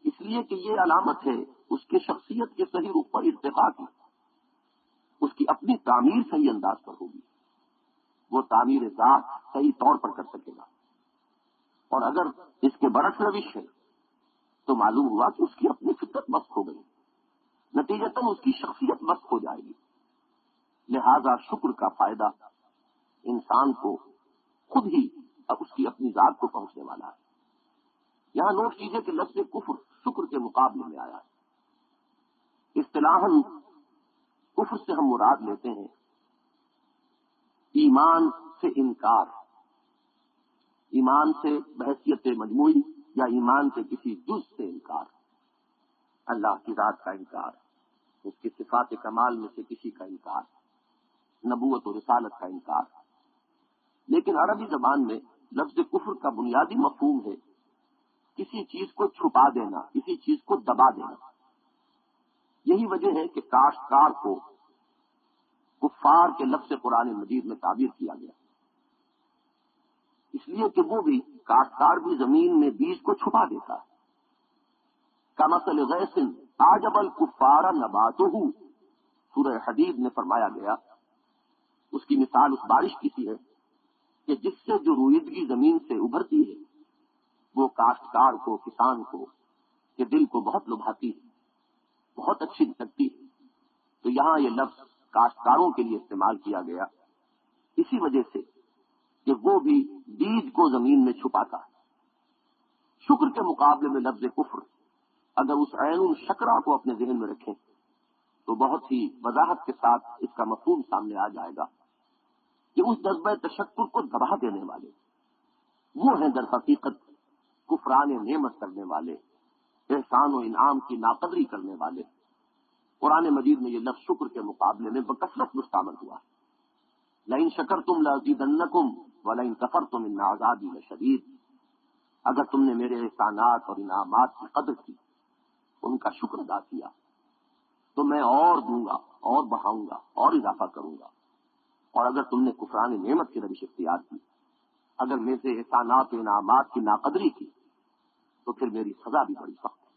اس لیے کہ یہ علامت ہے اس کی شخصیت کے صحیح رخ پر ارتقاء کی، اس کی اپنی تعمیر صحیح انداز پر ہوگی. وہ تعمیر ذات صحیح طور پر کر سکے گا. اور اگر اس کے برعکس روش ہے تو معلوم ہوا کہ اس کی اپنی فطرت مست ہو گئی، نتیجتاً اس کی شخصیت مست ہو جائے گی. لہذا شکر کا فائدہ انسان کو خود ہی اس کی اپنی ذات کو پہنچنے والا ہے. یہاں نوٹ کیجئے کہ لفظ کفر شکر کے مقابلے میں آیا ہے. اصطلاحاً کفر سے ہم مراد لیتے ہیں ایمان سے انکار، ایمان سے بحیثیت مجموعی یا ایمان سے کسی جز سے انکار، اللہ کی ذات کا انکار، اس کی صفات کمال میں سے کسی کا انکار، نبوت و رسالت کا انکار. لیکن عربی زبان میں لفظ کفر کا بنیادی مفہوم ہے کسی چیز کو چھپا دینا، کسی چیز کو دبا دینا. یہی وجہ ہے کہ کاشتکار کو کفار کے لفظ قرآن مجید میں تعبیر کیا گیا، اس لیے کہ وہ بھی کاشتکار بھی زمین میں بیج کو چھپا دیتا ہے. کمثل غیث اعجب الکفار نباتہ، سورہ حدید میں فرمایا گیا اس کی مثال اس بارش کی سی ہے کہ جس سے جو رویدگی زمین سے ابھرتی ہے وہ کاشتکار کو، کسان کو کے دل کو بہت لبھاتی ہے، بہت اچھی لگتی ہے. تو یہاں یہ لفظ کاشتکاروں کے لیے استعمال کیا گیا اسی وجہ سے کہ وہ بھی بیج کو زمین میں چھپاتا ہے. شکر کے مقابلے میں لفظ کفر اگر اس عین الشکرہ کو اپنے ذہن میں رکھیں تو بہت ہی وضاحت کے ساتھ اس کا مفہوم سامنے آ جائے گا کہ اس جذبہ تشکر کو دبا دینے والے وہ ہیں در حقیقت کفران نعمت کرنے والے، احسان و انعام کی ناقدری کرنے والے. قرآن مجید میں یہ لفظ شکر کے مقابلے میں بکثرت مستعمل ہوا ہے. لئن شکرتم لازیدنکم ولئن کفرتم ان عذابی لشدید. اگر تم نے میرے احسانات اور انعامات کی قدر کی، ان کا شکر ادا کیا تو میں اور دوں گا، اور بڑھاؤں گا، اور اضافہ کروں گا. اور اگر تم نے کفران نعمت کی روش اختیار کی، اگر میں سے احسانات و انعامات کی ناقدری کی تو پھر میری سزا بھی بڑی سخت ہے.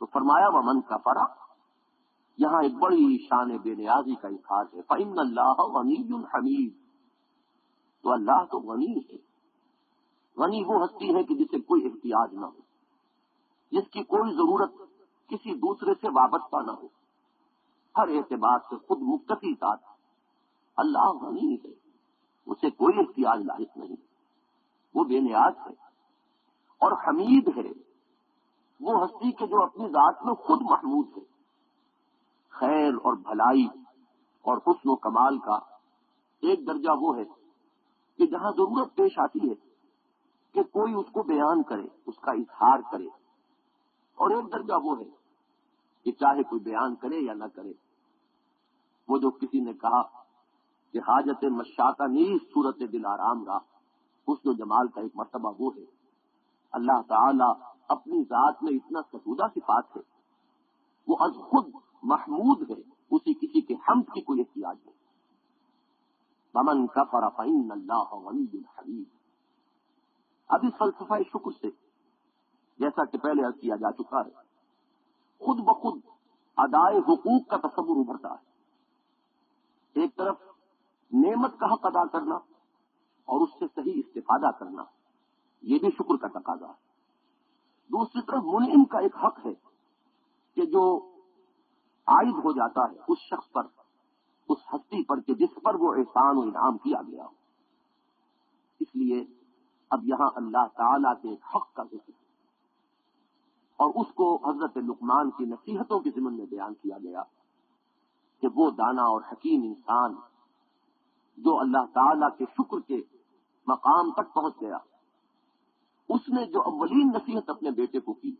تو فرمایا ومن کفر، یہاں ایک بڑی شان بے نیازی کا اظہار ہے. فإن اللہ غنی حمید، تو اللہ تو غنی ہے. غنی وہ ہستی ہے کہ جسے کوئی احتیاج نہ ہو، جس کی کوئی ضرورت کسی دوسرے سے وابستہ نہ ہو، ہر اعتبار سے خود مکتفی ذات. اللہ غنی ہے، اسے کوئی احتیاج لاحق نہیں، وہ بے نیاز ہے. اور حمید ہے وہ ہستی کہ جو اپنی ذات میں خود محمود ہے. خیر اور بھلائی اور حسن و کمال کا ایک درجہ وہ ہے کہ جہاں ضرورت پیش آتی ہے کہ کوئی اس کو بیان کرے، اس کا اظہار کرے، اور ایک درجہ وہ ہے کہ چاہے کوئی بیان کرے یا نہ کرے. وہ جو کسی نے کہا کہ حاجت مشاطہ نیز صورت دل آرام را، حسن و جمال کا ایک مرتبہ وہ ہے. اللہ تعالی اپنی ذات میں اتنا ستودہ صفات ہے، وہ از خود محمود ہے، اسی کسی کے حمد کی کوئی احتیاج نہیں. ومن کفر فإن اللہ غنی حمید. اب اس فلسفہ شکر سے جیسا کہ پہلے عرض کیا جا چکا ہے، خود بخود ادائے حقوق کا تصور ابھرتا ہے. ایک طرف نعمت کا حق ادا کرنا اور اس سے صحیح استفادہ کرنا، یہ بھی شکر کا تقاضا ہے. دوسری طرف منعم کا ایک حق ہے کہ جو عائد ہو جاتا ہے اس شخص پر، اس ہستی پر کہ جس پر وہ احسان و انعام کیا گیا ہو. اس لیے اب یہاں اللہ تعالیٰ کے ایک حق کا ذکر ہے اور اس کو حضرت لقمان کی نصیحتوں کے ضمن میں بیان کیا گیا کہ وہ دانا اور حکیم انسان جو اللہ تعالیٰ کے شکر کے مقام تک پہنچ گیا، اس نے جو اولین نصیحت اپنے بیٹے کو کی،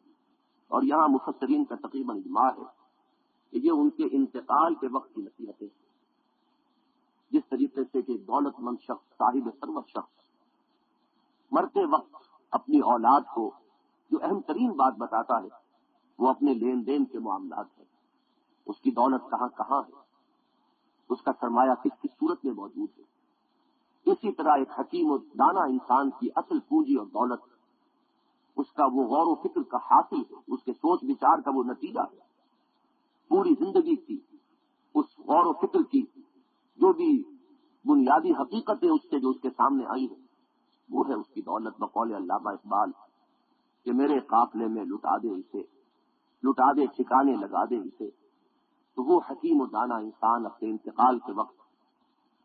اور یہاں مفسرین کا تقریباً اجماع ہے کہ یہ ان کے انتقال کے وقت کی نصیحت ہے. جس طریقے سے کہ دولت مند شخص، صاحب ثروت شخص مرتے وقت اپنی اولاد کو جو اہم ترین بات بتاتا ہے وہ اپنے لین دین کے معاملات ہیں، اس کی دولت کہاں کہاں ہے، اس کا سرمایہ کس کس صورت میں موجود ہے. اسی طرح ایک حکیم و دانا انسان کی اصل پونجی اور دولت اس کا وہ غور و فکر کا حاصل ہے، اس کے سوچ بچار کا وہ نتیجہ ہے. پوری زندگی کی اس غور و فکر کی جو بھی بنیادی حقیقتیں اس سے جو اس کے سامنے آئی ہیں وہ ہے اس کی دولت. بقول علامہ اقبال کہ میرے قافلے میں لٹا دے اسے، لٹا دے ٹھکانے لگا دے اسے. تو وہ حکیم و دانا انسان اپنے انتقال کے وقت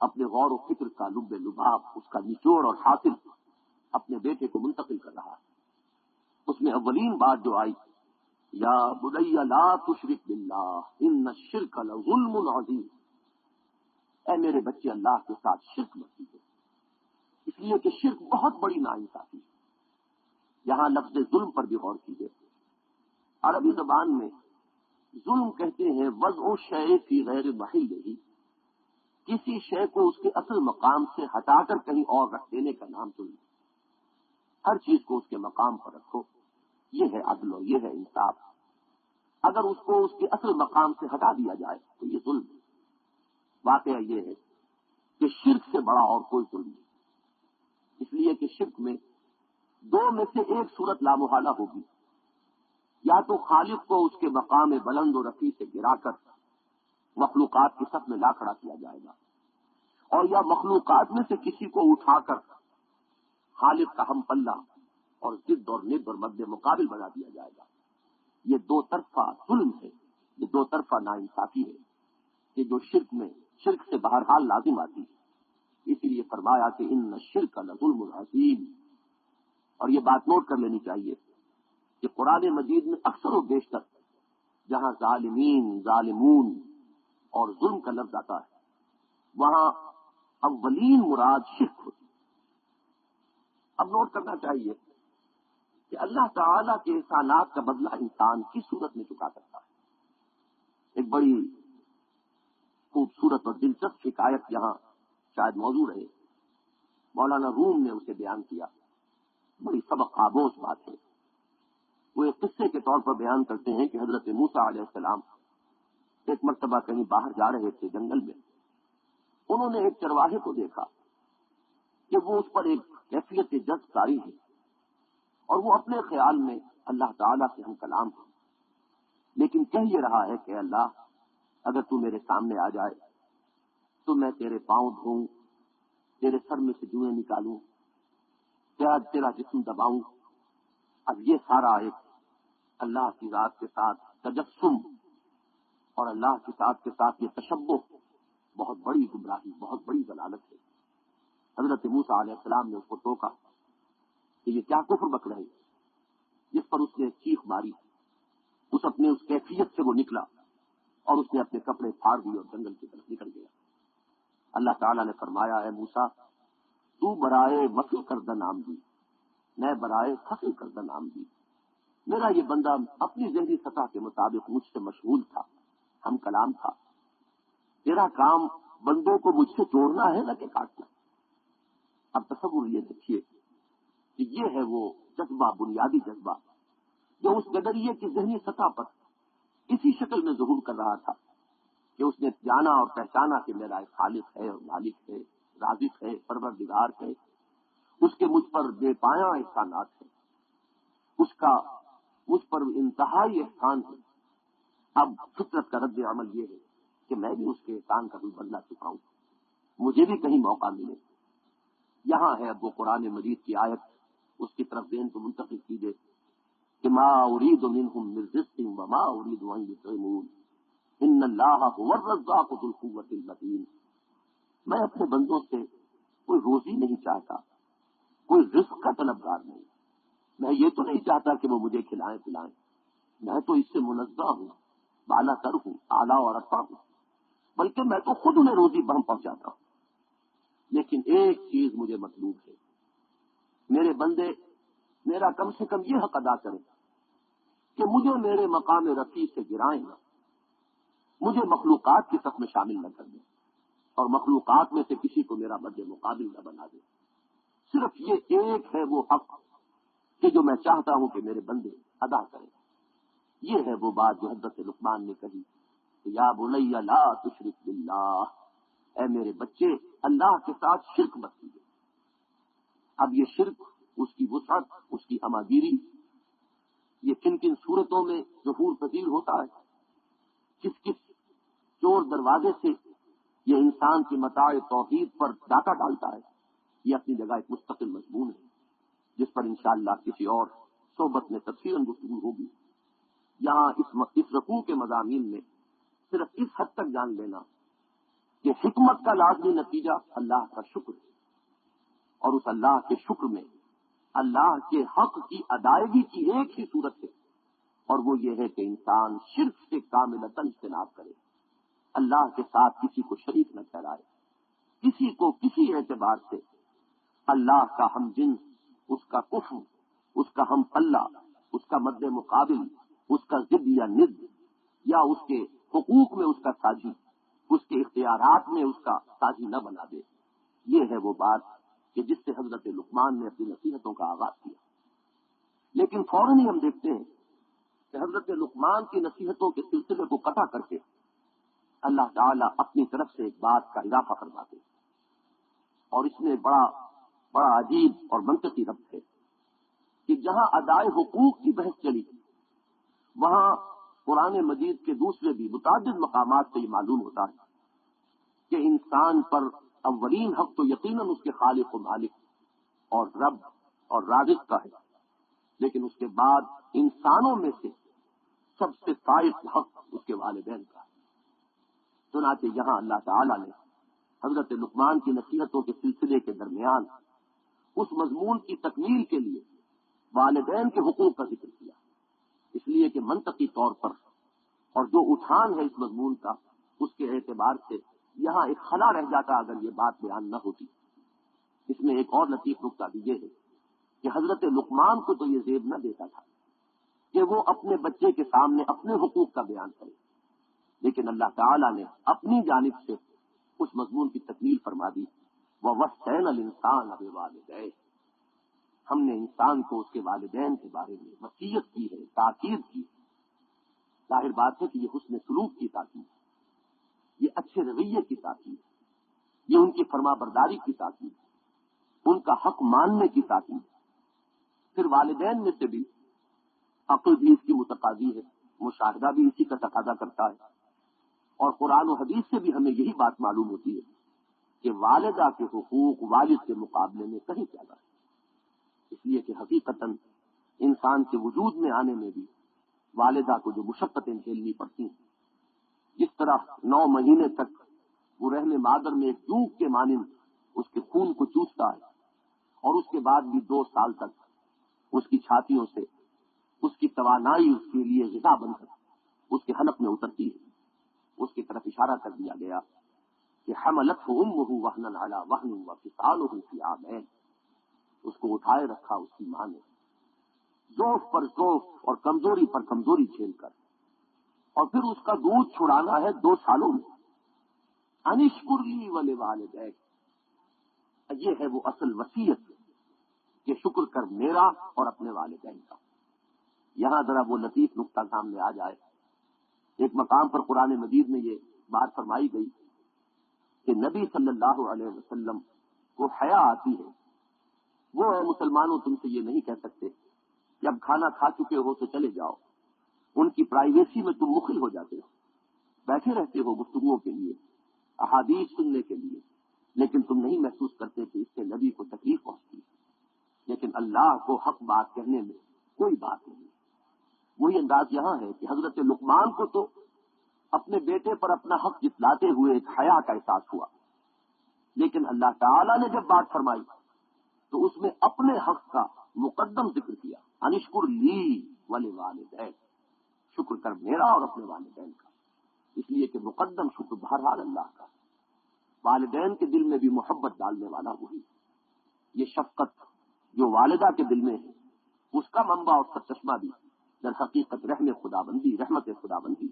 اپنے غور و فکر کا لب لباب، اس کا نچوڑ اور حاصل اپنے بیٹے کو منتقل کر رہا ہے. اس میں اولین بات جو آئی، یا بنی لا تشرک باللہ ان الشرک لظلم عظیم. اے میرے بچے اللہ کے ساتھ شرک مت کیجیے، اس لیے کہ شرک بہت بڑی ناانصافی ہے. یہاں لفظ ظلم پر بھی غور کیجیے. عربی زبان میں ظلم کہتے ہیں وضع شیء فی غیر محلہ، کسی شے کو اس کے اصل مقام سے ہٹا کر کہیں اور رکھ دینے کا نام ظلم. ہر چیز کو اس کے مقام پر رکھو، یہ ہے عدل اور یہ ہے انصاف. اگر اس کو اس کے اصل مقام سے ہٹا دیا جائے تو یہ ظلم. واقعہ یہ ہے کہ شرک سے بڑا اور کوئی ظلم نہیں، اس لیے کہ شرک میں دو میں سے ایک صورت لامحالہ ہوگی. یا تو خالق کو اس کے مقام بلند و رفیع سے گرا کر مخلوقات کی صف میں لا کھڑا کیا جائے گا، اور یا مخلوقات میں سے کسی کو اٹھا کر خالق کا ہم پلہ اور ضد اور ند اور مد مقابل بنا دیا جائے گا. یہ دو طرفہ ظلم ہے، یہ دو طرفہ ناانصافی ہے کہ جو شرک میں شرک سے بہرحال لازم آتی ہے. اسی لیے فرمایا کہ ان الشرک لظلم عظیم. اور یہ بات نوٹ کر لینی چاہیے کہ قرآن مجید میں اکثر و بیشتر جہاں ظالمین، ظالمون اور ظلم کا لفظ آتا ہے وہاں اولین مراد شرک ہوتی. اب نوٹ کرنا چاہیے کہ اللہ تعالی کے احسانات کا بدلہ انسان کس صورت میں چکا سکتا ہے. ایک بڑی خوبصورت اور دلچسپ حکایت یہاں شاید موضوع رہے، مولانا روم نے اسے بیان کیا. بڑی سبق آموز بات ہے. وہ ایک قصے کے طور پر بیان کرتے ہیں کہ حضرت موسیٰ علیہ السلام ایک مرتبہ کہیں باہر جا رہے تھے جنگل میں. انہوں نے ایک چرواہے کو دیکھا کہ وہ اس پر ایک کیفیت جذب طاری ہے اور وہ اپنے خیال میں اللہ تعالیٰ سے ہم کلام ہے، لیکن کہہ یہ رہا ہے کہ اللہ اگر تو میرے سامنے آ جائے تو میں تیرے پاؤں دھوؤں، تیرے سر میں سے جوئیں نکالوں، تیرا جسم دباؤں. اب یہ سارا ایک اللہ کی ذات کے ساتھ تجسم اور اللہ کی ذات کے ساتھ یہ تشبہ بہت بڑی گمراہی، بہت بڑی ضلالت ہے. حضرت موسیٰ علیہ السلام نے اس کو ٹوکا کہ یہ کیا کفر بک رہے، جس پر اس نے چیخ ماری. اس اپنے اس کیفیت سے وہ نکلا اور اس نے اپنے کپڑے پھاڑ دیے اور جنگل کی طرف نکل گیا. اللہ تعالیٰ نے فرمایا ہے موسیٰ تو برائے وصل کردہ نام دی، میں برائے فصل کردہ نام دی. میرا یہ بندہ اپنی ذہنی سطح کے مطابق مجھ سے مشغول تھا، ہم کلام تھا. تیرا کام بندوں کو مجھ سے جوڑنا ہے نہ کہ کاٹنا. اب تصور یہ دیکھیے کہ یہ ہے وہ جذبہ، بنیادی جذبہ جو اس گدریے کی ذہنی سطح پر اسی شکل میں ظہور کر رہا تھا کہ اس نے جانا اور پہچانا کہ میرا ایک خالق ہے اور مالک ہے، رازق ہے، پروردگار ہے. اس کے مجھ پر بے پایاں احسانات ہیں، اس کا مجھ پر انتہائی احسان ہے. اب فطرت کا رد عمل یہ ہے کہ میں بھی اس کے احسان کا بھی بدلہ چکاؤں، مجھے بھی کہیں موقع ملے. یہاں ہے اب وہ قرآن مجید کی آیت، اس کی طرف ذہن کو منتقل کیجیے کہ ما اريد منهم من رزق وما اريد ان يطعمون ان الله هو الرزاق ذو القوة المتين. میں اپنے بندوں سے کوئی روزی نہیں چاہتا، کوئی رزق کا طلبگار نہیں. میں یہ تو نہیں چاہتا کہ وہ مجھے کھلائیں پلائیں، میں تو اس سے منزہ ہوں، بالا تر ہوں، اعلیٰ اور ارفع ہوں، بلکہ میں تو خود انہیں روزی بہم پہنچاتا ہوں. لیکن ایک چیز مجھے مطلوب ہے، میرے بندے میرا کم سے کم یہ حق ادا کریں کہ مجھے میرے مقام رفیع سے گرائیں نہ، مجھے مخلوقات کی صف میں شامل نہ کر دیں اور مخلوقات میں سے کسی کو میرا مد مقابل نہ بنا دیں. صرف یہ ایک ہے وہ حق کہ جو میں چاہتا ہوں کہ میرے بندے ادا کریں. یہ ہے وہ بات جو حضرت لقمان نے کہی کہ یا بنی لا تشرک باللہ، اے میرے بچے اللہ کے ساتھ شرک مت کیجیے. اب یہ شرک، اس کی وسعت، اس کی ہماگیری، یہ کن کن صورتوں میں ظہور پذیر ہوتا ہے، کس کس چور دروازے سے یہ انسان کی متاع توحید پر ڈاکہ ڈالتا ہے، یہ اپنی جگہ ایک مستقل مضمون ہے جس پر انشاءاللہ کسی اور صحبت میں تفصیلاً گفتگو ہوگی۔ یہاں اس رکوع کے مضامین میں صرف اس حد تک جان لینا کہ حکمت کا لازمی نتیجہ اللہ کا شکر ہے، اور اس اللہ کے شکر میں اللہ کے حق کی ادائیگی کی ایک ہی صورت ہے، اور وہ یہ ہے کہ انسان شرک سے کاملتاً اجتناب کرے، اللہ کے ساتھ کسی کو شریک نہ ٹھہرائے، کسی کو کسی اعتبار سے اللہ کا ہم جنس، اس کا کفر، اس کا ہم پلہ، اس کا مد مقابل، اس کا ضد یا ند، یا اس کے حقوق میں اس کا ساجی، اس کے اختیارات میں اس کا ساجی نہ بنا دے۔ یہ ہے وہ بات کہ جس سے حضرت لقمان نے اپنی نصیحتوں کا آغاز کیا۔ لیکن فوراً ہی ہم دیکھتے ہیں کہ حضرت لقمان کی نصیحتوں کے سلسلے کو قطع کر کے اللہ تعالیٰ اپنی طرف سے ایک بات کا اضافہ فرماتے ہیں، اور اس میں بڑا عجیب اور منطقی ربط ہے کہ جہاں ادائے حقوق کی بحث چلی، وہاں قرآن مجید کے دوسرے بھی متعدد مقامات سے یہ معلوم ہوتا ہے کہ انسان پر اولین حق تو یقیناً اس کے خالق و مالک اور رب اور رازق کا ہے، لیکن اس کے بعد انسانوں میں سے سب سے فائق حق اس کے والدین کا ہے۔ چنانچہ یہاں اللہ تعالیٰ نے حضرت لقمان کی نصیحتوں کے سلسلے کے درمیان اس مضمون کی تکمیل کے لیے والدین کے حقوق کا ذکر کیا، اس لیے کہ منطقی طور پر اور جو اٹھان ہے اس مضمون کا، اس کے اعتبار سے یہاں ایک خلا رہ جاتا اگر یہ بات بیان نہ ہوتی۔ اس میں ایک اور لطیف نکتہ بھی یہ ہے کہ حضرت لقمان کو تو یہ زیب نہ دیتا تھا کہ وہ اپنے بچے کے سامنے اپنے حقوق کا بیان کرے، لیکن اللہ تعالیٰ نے اپنی جانب سے اس مضمون کی تکمیل فرما دی۔ وَوَصَّيْنَا الْإِنسَانَ بِوَالِدَيْهِ، ہم نے انسان کو اس کے والدین کے بارے میں وصیت کی ہے، تاکید کی ہے۔ ظاہر بات ہے کہ یہ حسن سلوک کی تاکید ہے، یہ اچھے رویے کی تاکید ہے، یہ ان کی فرما برداری کی تاکید ہے، ان کا حق ماننے کی تاکید ہے۔ پھر والدین میں سے بھی عقل بھی اس کی متقاضی ہے، مشاہدہ بھی اسی کا تقاضا کرتا ہے، اور قرآن و حدیث سے بھی ہمیں یہی بات معلوم ہوتی ہے کہ والدہ کے حقوق والد کے مقابلے میں کہیں زیادہ ہے، اس لیے کہ حقیقتاً انسان کے وجود میں آنے میں بھی والدہ کو جو مشقتیں جھیلنی پڑتی ہیں، جس طرح 9 مہینے تک وہ رحم مادر میں ایک جوک کے مانند اس کے خون کو چوستا ہے، اور اس کے بعد بھی 2 سال تک اس کی چھاتیوں سے اس کی توانائی اس کے لیے غذا بن کر اس کے حلق میں اترتی ہے۔ اس کی طرف اشارہ کر دیا گیا کہ حملتہ امہ وہنا علی وہن وفصالہ فی عامین، اس کو اٹھائے رکھا اس کی ماں نے ضعف پر ضعف اور کمزوری پر کمزوری جھیل کر، اور پھر اس کا دودھ چھڑانا ہے 2 سالوں میں۔ انشکر لی ولوالدیک، یہ ہے وہ اصل وصیت کہ شکر کر میرا اور اپنے والدین کا۔ یہاں ذرا وہ لطیف نقطہ سامنے آ جائے، ایک مقام پر قرآن مجید میں یہ بات فرمائی گئی کہ نبی صلی اللہ علیہ وسلم کو حیا آتی ہے، وہ ہے مسلمانوں تم سے یہ نہیں کہہ سکتے کہ اب کھانا کھا چکے ہو تو چلے جاؤ، ان کی پرائیویسی میں تم مخل ہو جاتے ہو، بیٹھے رہتے ہو گفتگوؤں کے لیے، احادیث سننے کے لیے، لیکن تم نہیں محسوس کرتے کہ اس سے نبی کو تکلیف پہنچتی ہے۔ لیکن اللہ کو حق بات کہنے میں کوئی بات نہیں۔ وہی انداز یہاں ہے کہ حضرت لقمان کو تو اپنے بیٹے پر اپنا حق جتلاتے ہوئے ایک حیا کا احساس ہوا، لیکن اللہ تعالیٰ نے جب بات فرمائی تو اس میں اپنے حق کا مقدم ذکر کیا، انشکر لی ولوالدیک، شکر کر میرا اور اپنے والدین کا، اس لیے کہ مقدم شکر بہرحال اللہ کا، والدین کے دل میں بھی محبت ڈالنے والا وہی۔ یہ شفقت جو والدہ کے دل میں ہے، اس کا منبع اور سرچشمہ بھی در حقیقت رحم خداوندی، رحمت خداوندی،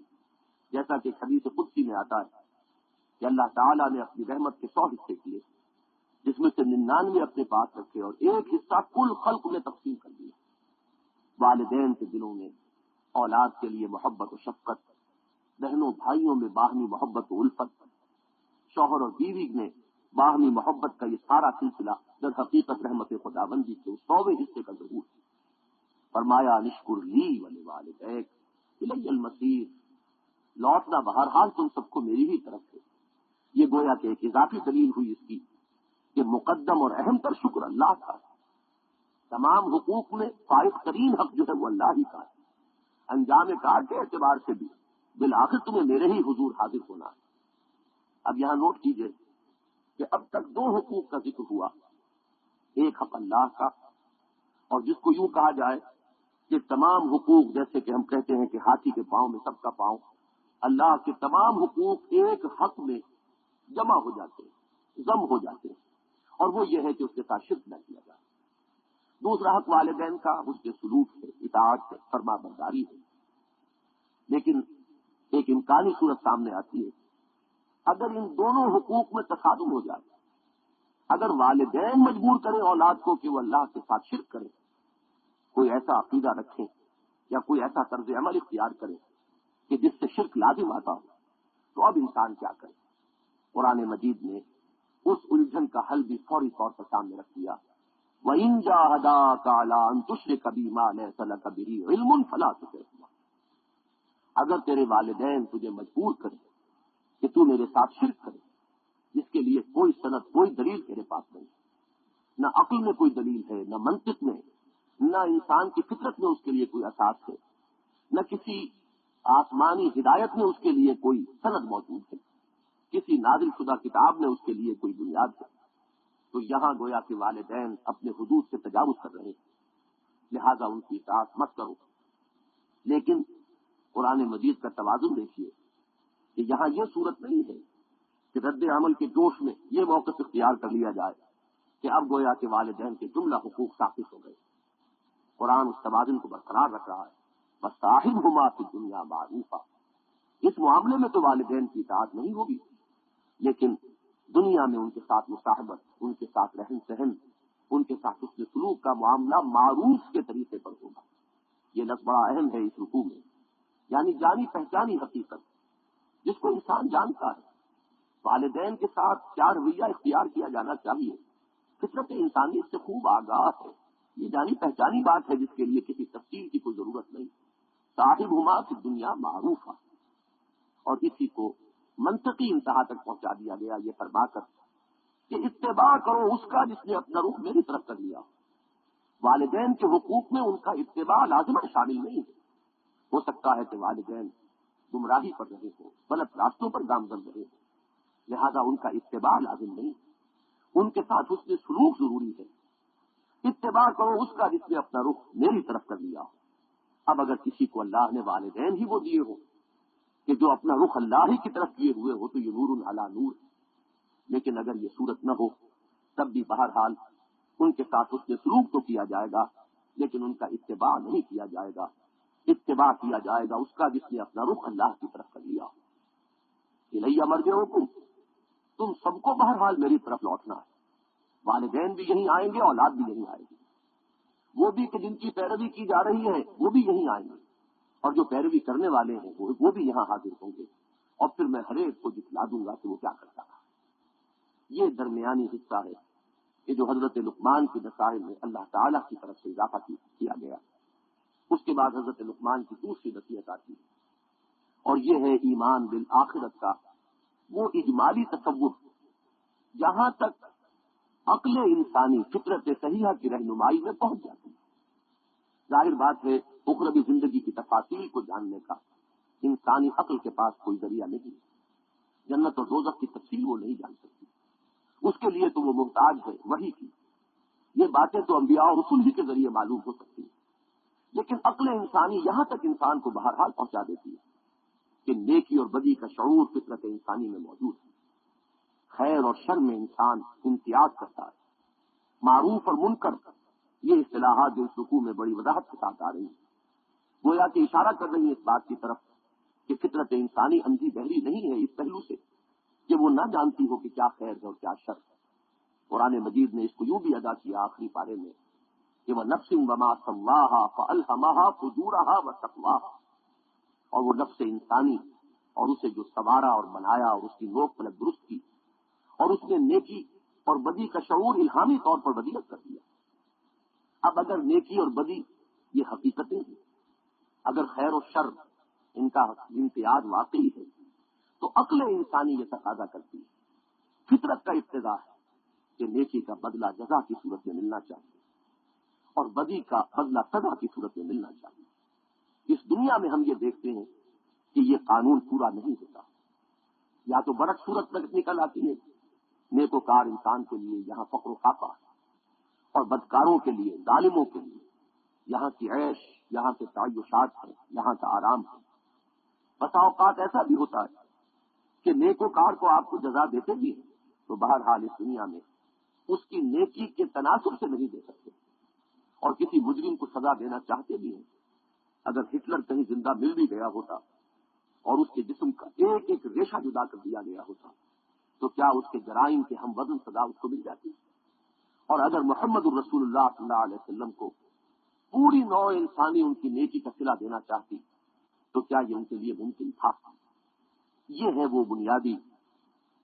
جیسا کہ حدیث قدسی میں آتا ہے کہ اللہ تعالیٰ نے اپنی رحمت کے 100 حصے کیے، جس میں سے 99 اپنے پاس رکھے اور ایک حصہ کل خلق میں تقسیم کر دیا۔ والدین کے دلوں میں اولاد کے لیے محبت و شفقت، بہنوں بھائیوں میں باہمی محبت و الفت، شوہر اور بیوی میں باہمی محبت کا یہ سارا سلسلہ در حقیقت رحمت خداوندی کے اس 100ویں حصے کا ظہور ہے۔ فرمایا نشکر لی ولوالدیک الی المصیر، لوٹنا بہرحال تم سب کو میری ہی طرف ہے، یہ گویا کہ ایک اضافی دلیل ہوئی اس کی کہ مقدم اور اہم تر شکر اللہ کا ہے. تمام حقوق میں فائق ترین حق جو ہے وہ اللہ ہی کا ہے. انجام کار کے اعتبار سے بھی بالآخر تمہیں میرے ہی حضور حاضر ہونا ہے. اب یہاں نوٹ کیجئے کہ اب تک دو حقوق کا ذکر ہوا. ایک حق اللہ کا، اور جس کو یوں کہا جائے کہ تمام حقوق، جیسے کہ ہم کہتے ہیں کہ ہاتھی کے پاؤں میں سب کا پاؤں، اللہ کے تمام حقوق ایک حق میں جمع ہو جاتے ہیں، ضم ہو جاتے ہیں، اور وہ یہ ہے کہ اس کے ساتھ شرک نہ کیا جائے. دوسرا حق والدین کا، اس کے سلوک ہے، اطاعت ہے، فرما برداری ہے. لیکن ایک امکانی صورت سامنے آتی ہے، اگر ان دونوں حقوق میں تصادم ہو جائے، اگر والدین مجبور کریں اولاد کو کہ وہ اللہ کے ساتھ شرک کرے، کوئی ایسا عقیدہ رکھیں یا کوئی ایسا طرز عمل اختیار کرے کہ جس سے شرک لازم آتا ہو، تو اب انسان کیا کرے؟ قرآن مجید نے اس الجھن کا حل بھی فوری طور پر سامنے رکھ دیا. وَإِن جَاهَدَاكَ عَلَىٰ أَن تُشْرِكَ بِي مَا لَيْسَ لَكَ بِهِ عِلْمٌ فَلَا تُطِعْهُمَا. اگر تیرے والدین تجھے مجبور کریں کہ تو میرے ساتھ شرک کرے جس کے لیے کوئی سند، کوئی دلیل تیرے پاس نہیں، نہ عقل میں کوئی دلیل ہے، نہ منطق میں، نہ انسان کی فطرت میں اس کے لیے کوئی اساس ہے، نہ کسی آسمانی ہدایت میں اس کے لیے کوئی سند موجود ہے، کسی نازل شدہ کتاب میں اس کے لیے کوئی بنیاد ہے، تو یہاں گویا کہ والدین اپنے حدود سے تجاوز کر رہے ہیں، لہذا ان کی اطاعت مت کرو. لیکن قرآن مجید کا توازن دیکھیے کہ یہاں یہ صورت نہیں ہے کہ رد عمل کے جوش میں یہ موقف اختیار کر لیا جائے کہ اب گویا کہ والدین کے جملہ حقوق ساقط ہو گئے. قرآن اس توازن کو برقرار رکھ رہا ہے. وَصَاحِبْهُمَا فِي الدُّنْيَا مَعْرُوفًا. اس معاملے میں تو والدین کی اطاعت نہیں ہوگی، لیکن دنیا میں ان کے ساتھ مصاحبت، ان کے ساتھ رہن سہن، ان کے ساتھ حسن سلوک کا معاملہ معروف کے طریقے پر ہوگا. یہ لفظ بڑا اہم ہے اس رکوع میں، یعنی جانی پہچانی حقیقت جس کو انسان جانتا ہے. والدین کے ساتھ کیا رویہ اختیار کیا جانا چاہیے، فطرت انسانی اس سے خوب آگاہ ہے. یہ جانی پہچانی بات ہے جس کے لیے کسی تفصیل کی کوئی ضرورت نہیں. صاحبہما فی الدنیا معروفا، اور اسی کو منطقی انتہا تک پہنچا دیا گیا یہ فرما کر کہ اتباع کرو اس کا جس نے اپنا رخ میری طرف کر لیا. والدین کے حقوق میں ان کا اتباع لازماً شامل نہیں ہے. ہو سکتا ہے کہ والدین گمراہی پر رہے ہوں، غلط راستوں پر گامزن رہے ہوں، لہذا ان کا اتباع لازم نہیں. ان کے ساتھ حسن سلوک ضروری ہے. اتباع کرو اس کا جس نے اپنا رخ میری طرف کر لیا. اب اگر کسی کو اللہ نے والدین ہی وہ دیے ہو کہ جو اپنا رخ اللہ ہی کی طرف کیے ہوئے ہو تو یہ نور علی نور. لیکن اگر یہ صورت نہ ہو تب بھی بہرحال ان کے ساتھ حسن سلوک تو کیا جائے گا، لیکن ان کا اتباع نہیں کیا جائے گا. اتباع کیا جائے گا اس کا جس نے اپنا رخ اللہ کی طرف کر لیا. الیہ مرجعکم، تم سب کو بہرحال میری طرف لوٹنا ہے. والدین بھی یہیں آئیں گے، اولاد بھی یہیں آئے گی. وہ بھی کہ جن کی پیروی کی جا رہی ہے وہ بھی یہیں آئیں گے، اور جو پیروی کرنے والے ہیں وہ بھی یہاں حاضر ہوں گے. اور پھر میں ہر ایک کو دکھلا دوں گا کہ وہ کیا کرتا تھا. یہ درمیانی حصہ ہے کہ جو حضرت لقمان کی نصائح میں اللہ تعالیٰ کی طرف سے اضافہ کیا گیا. اس کے بعد حضرت لقمان کی دوسری نصیحت آتی ہے، اور یہ ہے ایمان بالآخرت کا وہ اجمالی تصور جہاں تک عقل انسانی فطرت صحیحہ کی رہنمائی میں پہنچ جاتی ہے. ظاہر بات ہے اخروی زندگی کی تفاصیل کو جاننے کا انسانی عقل کے پاس کوئی ذریعہ نہیں ہے. جنت اور دوزخ کی تفصیل وہ نہیں جان سکتی، اس کے لیے تو وہ محتاج ہے وحی کی. یہ باتیں تو انبیاء اور رسول ہی کے ذریعے معلوم ہو سکتی ہیں، لیکن عقل انسانی یہاں تک انسان کو بہرحال پہنچا دیتی ہے کہ نیکی اور بدی کا شعور فطرت انسانی میں موجود ہے. خیر اور شر میں انسان امتیاز کرتا ہے. معروف اور منکر، یہ اصطلاحات جو اس رکوع میں بڑی وضاحت کے ساتھ آ رہی ہیں، گویا کہ اشارہ کر رہی ہیں اس بات کی طرف کہ فطرت انسانی اندھی بہری نہیں ہے اس پہلو سے کہ وہ نہ جانتی ہو کہ کیا خیر ہے اور کیا شر. قرآن مجید نے اس کو یوں بھی ادا کیا آخری پارے میں کہ وہ نفس وما سواها فالهمها فجورها وتقواها، اور وہ نفس انسانی اور اسے جو سنوارا اور بنایا اور اس کی نوک پلک درست کی اور اس نے نیکی اور بدی کا شعور الہامی طور پر وضاحت کر دیا. اب اگر نیکی اور بدی یہ حقیقتیں ہیں، اگر خیر و شر ان کا امتیاز واقعی ہے، تو عقل انسانی یہ تقاضا کرتی ہے فطرت کا اقتضا ہے کہ نیکی کا بدلہ جزا کی صورت میں ملنا چاہیے اور بدی کا بدلہ سزا کی صورت میں ملنا چاہیے۔ اس دنیا میں ہم یہ دیکھتے ہیں کہ یہ قانون پورا نہیں ہوتا، یا تو برعکس صورت نکل آتی ہے، نیکوکار انسان کے لیے یہاں فقر و فاقہ ہے اور بدکاروں کے لیے، ظالموں کے لیے یہاں کی عیش، یہاں کے تعیشات ہیں، یہاں کا آرام ہے۔ بسا اوقات ایسا بھی ہوتا ہے کہ نیکوکار کو آپ کو جزا دیتے بھی ہیں تو بہرحال اس دنیا میں اس کی نیکی کے تناسب سے نہیں دے سکتے، اور کسی مجرم کو سزا دینا چاہتے بھی ہیں۔ اگر ہٹلر کہیں زندہ مل بھی گیا ہوتا اور اس کے جسم کا ایک ایک ریشہ جدا کر دیا گیا ہوتا تو کیا اس کے جرائم کے ہم وزن سزا اس کو مل جاتی؟ اور اگر محمد الرسول اللہ صلی اللہ علیہ وسلم کو پوری نوع انسانی ان کی نیکی کا صلہ دینا چاہتی تو کیا یہ ان کے لیے ممکن تھا؟ یہ ہے وہ بنیادی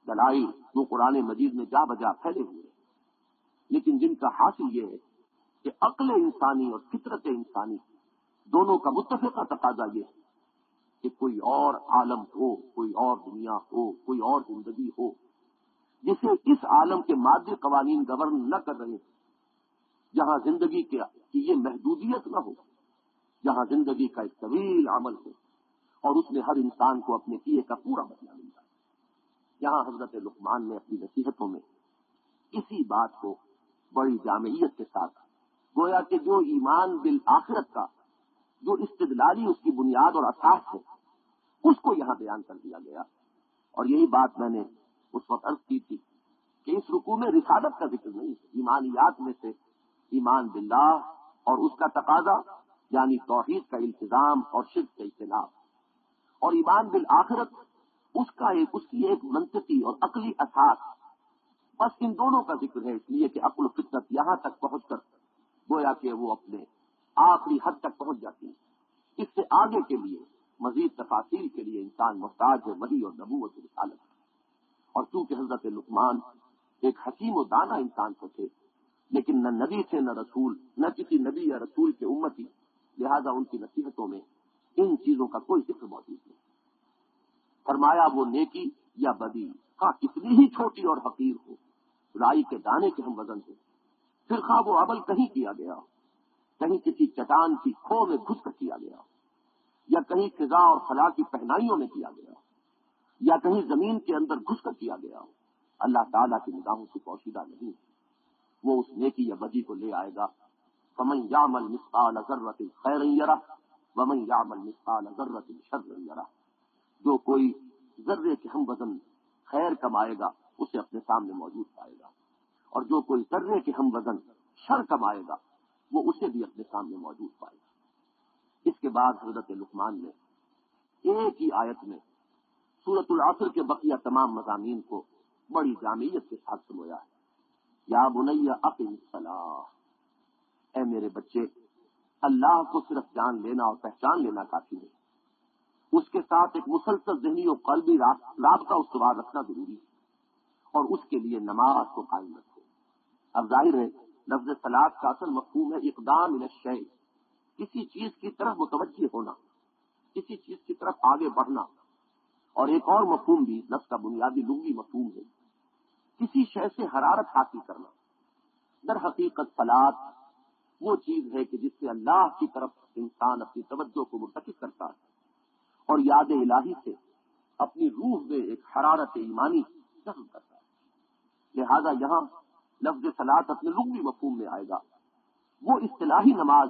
دلائل جو قرآن مجید میں جا بجا پھیلے ہوئے ہیں، لیکن جن کا حاصل یہ ہے کہ عقل انسانی اور فطرت انسانی دونوں کا متفقہ تقاضا یہ ہے کہ کوئی اور عالم ہو، کوئی اور دنیا ہو، کوئی اور زندگی ہو جسے اس عالم کے مادی قوانین گورن نہ کر رہے، جہاں زندگی کی یہ محدودیت نہ ہو، جہاں زندگی کا ایک طویل عمل ہو اور اس میں ہر انسان کو اپنے کیے کا پورا بدلہ مل جائے۔ یہاں حضرت لقمان نے اپنی نصیحتوں میں اسی بات کو بڑی جامعیت کے ساتھ گویا کہ جو ایمان بالآخرت کا جو استدلالی اس کی بنیاد اور اساس ہے اس کو یہاں بیان کر دیا گیا، اور یہی بات میں نے اس وقت عرض کی تھی کہ اس رکوع میں رسالت کا ذکر نہیں ہے، ایمانیات میں سے ایمان باللہ اور اس کا تقاضا یعنی توحید کا التزام اور شرک کا اجتناب، اور ایمان بالآخرت اس کی ایک منطقی اور عقلی اساس، بس ان دونوں کا ذکر ہے، اس لیے کہ عقل و فطرت یہاں تک پہنچ کر گویا کہ وہ اپنے آخری حد تک پہنچ جاتی ہے۔ اس سے آگے کے لیے مزید تفاصیل کے لیے انسان محتاج ہے وحی اور نبوت رسالت، اور چونکہ حضرت لقمان ایک حکیم و دانا انسان کو تھے، لیکن نہ نبی تھے نہ رسول، نہ کسی نبی یا رسول کے امتی، لہذا ان کی نصیحتوں میں ان چیزوں کا کوئی ذکر موجود نہیں۔ فرمایا وہ نیکی یا بدی خواہ کتنی ہی چھوٹی اور حقیر ہو، رائی کے دانے کے ہم وزن ہو، پھر خواہ وہ عمل کہیں کیا گیا ہو، کہیں کسی چٹان کی کھو میں گھس کر کیا گیا ہو، یا کہیں فضا اور خلا کی پہنائیوں میں کیا گیا ہو، یا کہیں زمین کے اندر گھس کر کیا گیا ہو، اللہ تعالیٰ کی نگاہوں سے پوشیدہ نہیں ہے۔ وہ اس نیکی یا بدی کو لے آئے گا۔ فَمَن يَعْمَلْ مِثْقَالَ ذَرَّةٍ خَيْرًا يَرَهُ وَمَن يَعْمَلْ مِثْقَالَ ذَرَّةٍ شَرًّا يَرَهُ، جو کوئی ذرے کے ہم وزن خیر کمائے گا اسے اپنے سامنے موجود پائے گا، اور جو کوئی ذرے کے ہم وزن شر کمائے گا وہ اسے بھی اپنے سامنے موجود پائے گا۔ اس کے بعد حضرت لقمان نے ایک ہی آیت میں سورۃ العصر کے بقیہ تمام مضامین کو بڑی جامعیت کے ساتھ سمویا ہے۔ یا بنی اقم الصلاۃ، اے میرے بچے، اللہ کو صرف جان لینا اور پہچان لینا کافی نہیں، اس کے ساتھ ایک مسلسل ذہنی اور قلبی رابطہ استوار رکھنا ضروری ہے، اور اس کے لیے نماز کو قائم رکھو۔ اب ظاہر ہے لفظ صلاۃ کا اصل مفہوم ہے اقدام الی الشیء، کسی چیز کی طرف متوجہ ہونا، کسی چیز کی طرف آگے بڑھنا، اور ایک اور مفہوم بھی لفظ کا بنیادی لغوی مفہوم ہے کسی شے سے حرارت حاصل کرنا۔ در حقیقت صلاۃ وہ چیز ہے کہ جس سے اللہ کی طرف انسان اپنی توجہ کو مرتکز کرتا ہے اور یاد الہی سے اپنی روح میں ایک حرارت ایمانی جذب کرتا ہے۔ لہذا یہاں لفظ صلاۃ اپنے لغوی مفہوم میں آئے گا۔ وہ اصطلاحی نماز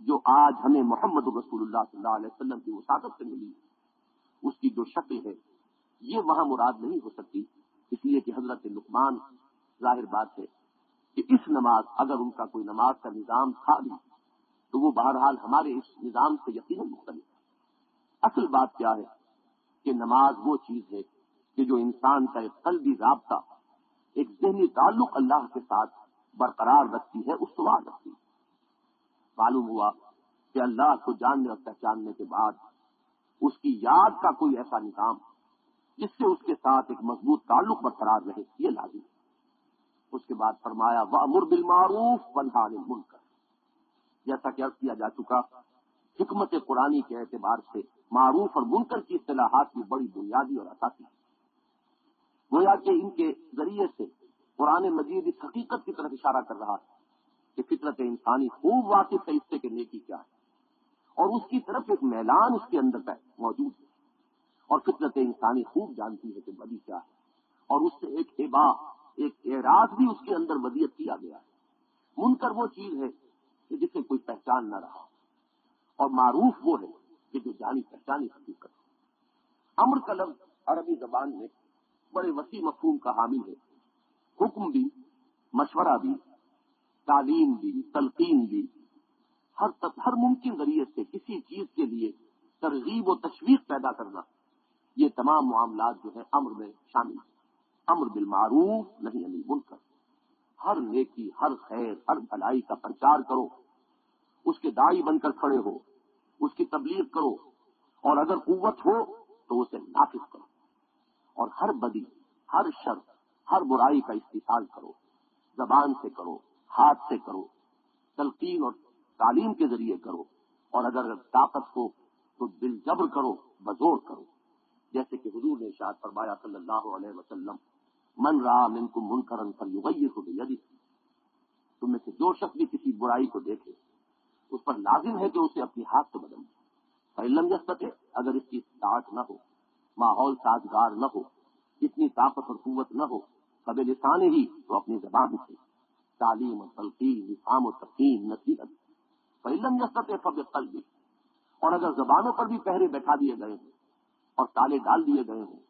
جو آج ہمیں محمد رسول اللہ صلی اللہ علیہ وسلم کی وساطت سے ملی، اس کی جو شکل ہے یہ وہاں مراد نہیں ہو سکتی، اس لیے کہ حضرت لقمان ظاہر بات ہے کہ اس نماز، اگر ان کا کوئی نماز کا نظام تھا بھی تو وہ بہرحال ہمارے اس نظام سے یقیناً مختلف ہے۔ اصل بات کیا ہے کہ نماز وہ چیز ہے کہ جو انسان کا ایک قلبی رابطہ، ایک ذہنی تعلق اللہ کے ساتھ برقرار رکھتی ہے، استوار رکھتی ہے۔ معلوم ہوا کہ اللہ کو جاننے اور پہچاننے کے بعد اس کی یاد کا کوئی ایسا نظام جس سے اس کے ساتھ ایک مضبوط تعلق برقرار رہے، یہ لازم ہے۔ اس کے بعد فرمایا وَأْمُرْ بِالْمَعْرُوفِ وَانْهَ عَنِ الْمُنکَرِ، جیسا کہ عرض کیا جا چکا، حکمت قرآنی کے اعتبار سے معروف اور منکر کی اصطلاحات کی بڑی بنیادی اور اساسی ہے۔ گویا کہ ان کے ذریعے سے قرآن مجید اس حقیقت کی طرف اشارہ کر رہا ہے کہ فطرت انسانی خوب واقف ہے اس سے کہ نیکی کیا ہے، اور اس کی طرف ایک میلان اس کے اندر موجود ہے، اور فطرت انسانی خوب جانتی ہے کہ بدی کیا ہے، اور اس سے ایک ابا، ایک اعراض بھی اس کے اندر ودیت کیا گیا ہے۔ منکر وہ چیز ہے کہ جسے کوئی پہچان نہ رہا، اور معروف وہ ہے کہ جو جانی پہچانی حقیقت ہے۔ امر کا لفظ عربی زبان میں بڑے وسیع مفہوم کا حامل ہے، حکم بھی، مشورہ بھی، تعلیم بھی، تلقین بھی، ہر ممکن ذریعے سے کسی چیز کے لیے ترغیب و تشویق پیدا کرنا، یہ تمام معاملات جو ہے امر میں شامل ہیں۔ امر بالمعروف نہیں انل منکر، ہر نیکی، ہر خیر، ہر بھلائی کا پرچار کرو، اس کے داعی بن کر کھڑے ہو، اس کی تبلیغ کرو، اور اگر قوت ہو تو اسے نافذ کرو، اور ہر بدی، ہر شر، ہر برائی کا استحصال کرو، زبان سے کرو، ہاتھ سے کرو، تلقین اور تعلیم کے ذریعے کرو، اور اگر طاقت ہو تو دل جبر کرو، بزور کرو، جیسے کہ حضور نے ارشاد فرمایا صلی اللہ علیہ وسلم، من رأى منکم منکرا فلیغیرہ بیدہ، تم میں سے جو شخص بھی کسی برائی کو دیکھے اس پر لازم ہے کہ اسے اپنے ہاتھ سے بدل دے، فإن لم یستطع، اگر اس کی استطاعت نہ ہو، ماحول سازگار نہ ہو، اتنی طاقت اور قوت نہ ہو، فبلسانہ ہی، تو اپنی زبان سے تعلیم و تلقین، افہام و تفہیم، نصیحت، فإن لم یستطع فبقلبہ، اور اگر زبانوں پر بھی پہرے بیٹھا دیے گئے ہوں اور تالے ڈال دیے گئے ہوں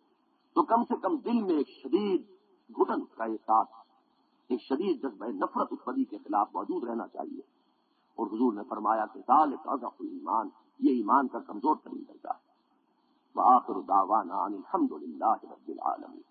تو کم سے کم دل میں ایک شدید گھٹن کا احساس، ایک شدید جذبہ نفرت اس بدی کے خلاف موجود رہنا چاہیے۔ اور حضور نے فرمایا کہ ذالک اضعف الایمان، یہ ایمان کا کمزور ترین درجہ ہے۔ وآخر دعوانا ان الحمد للہ رب العالمین۔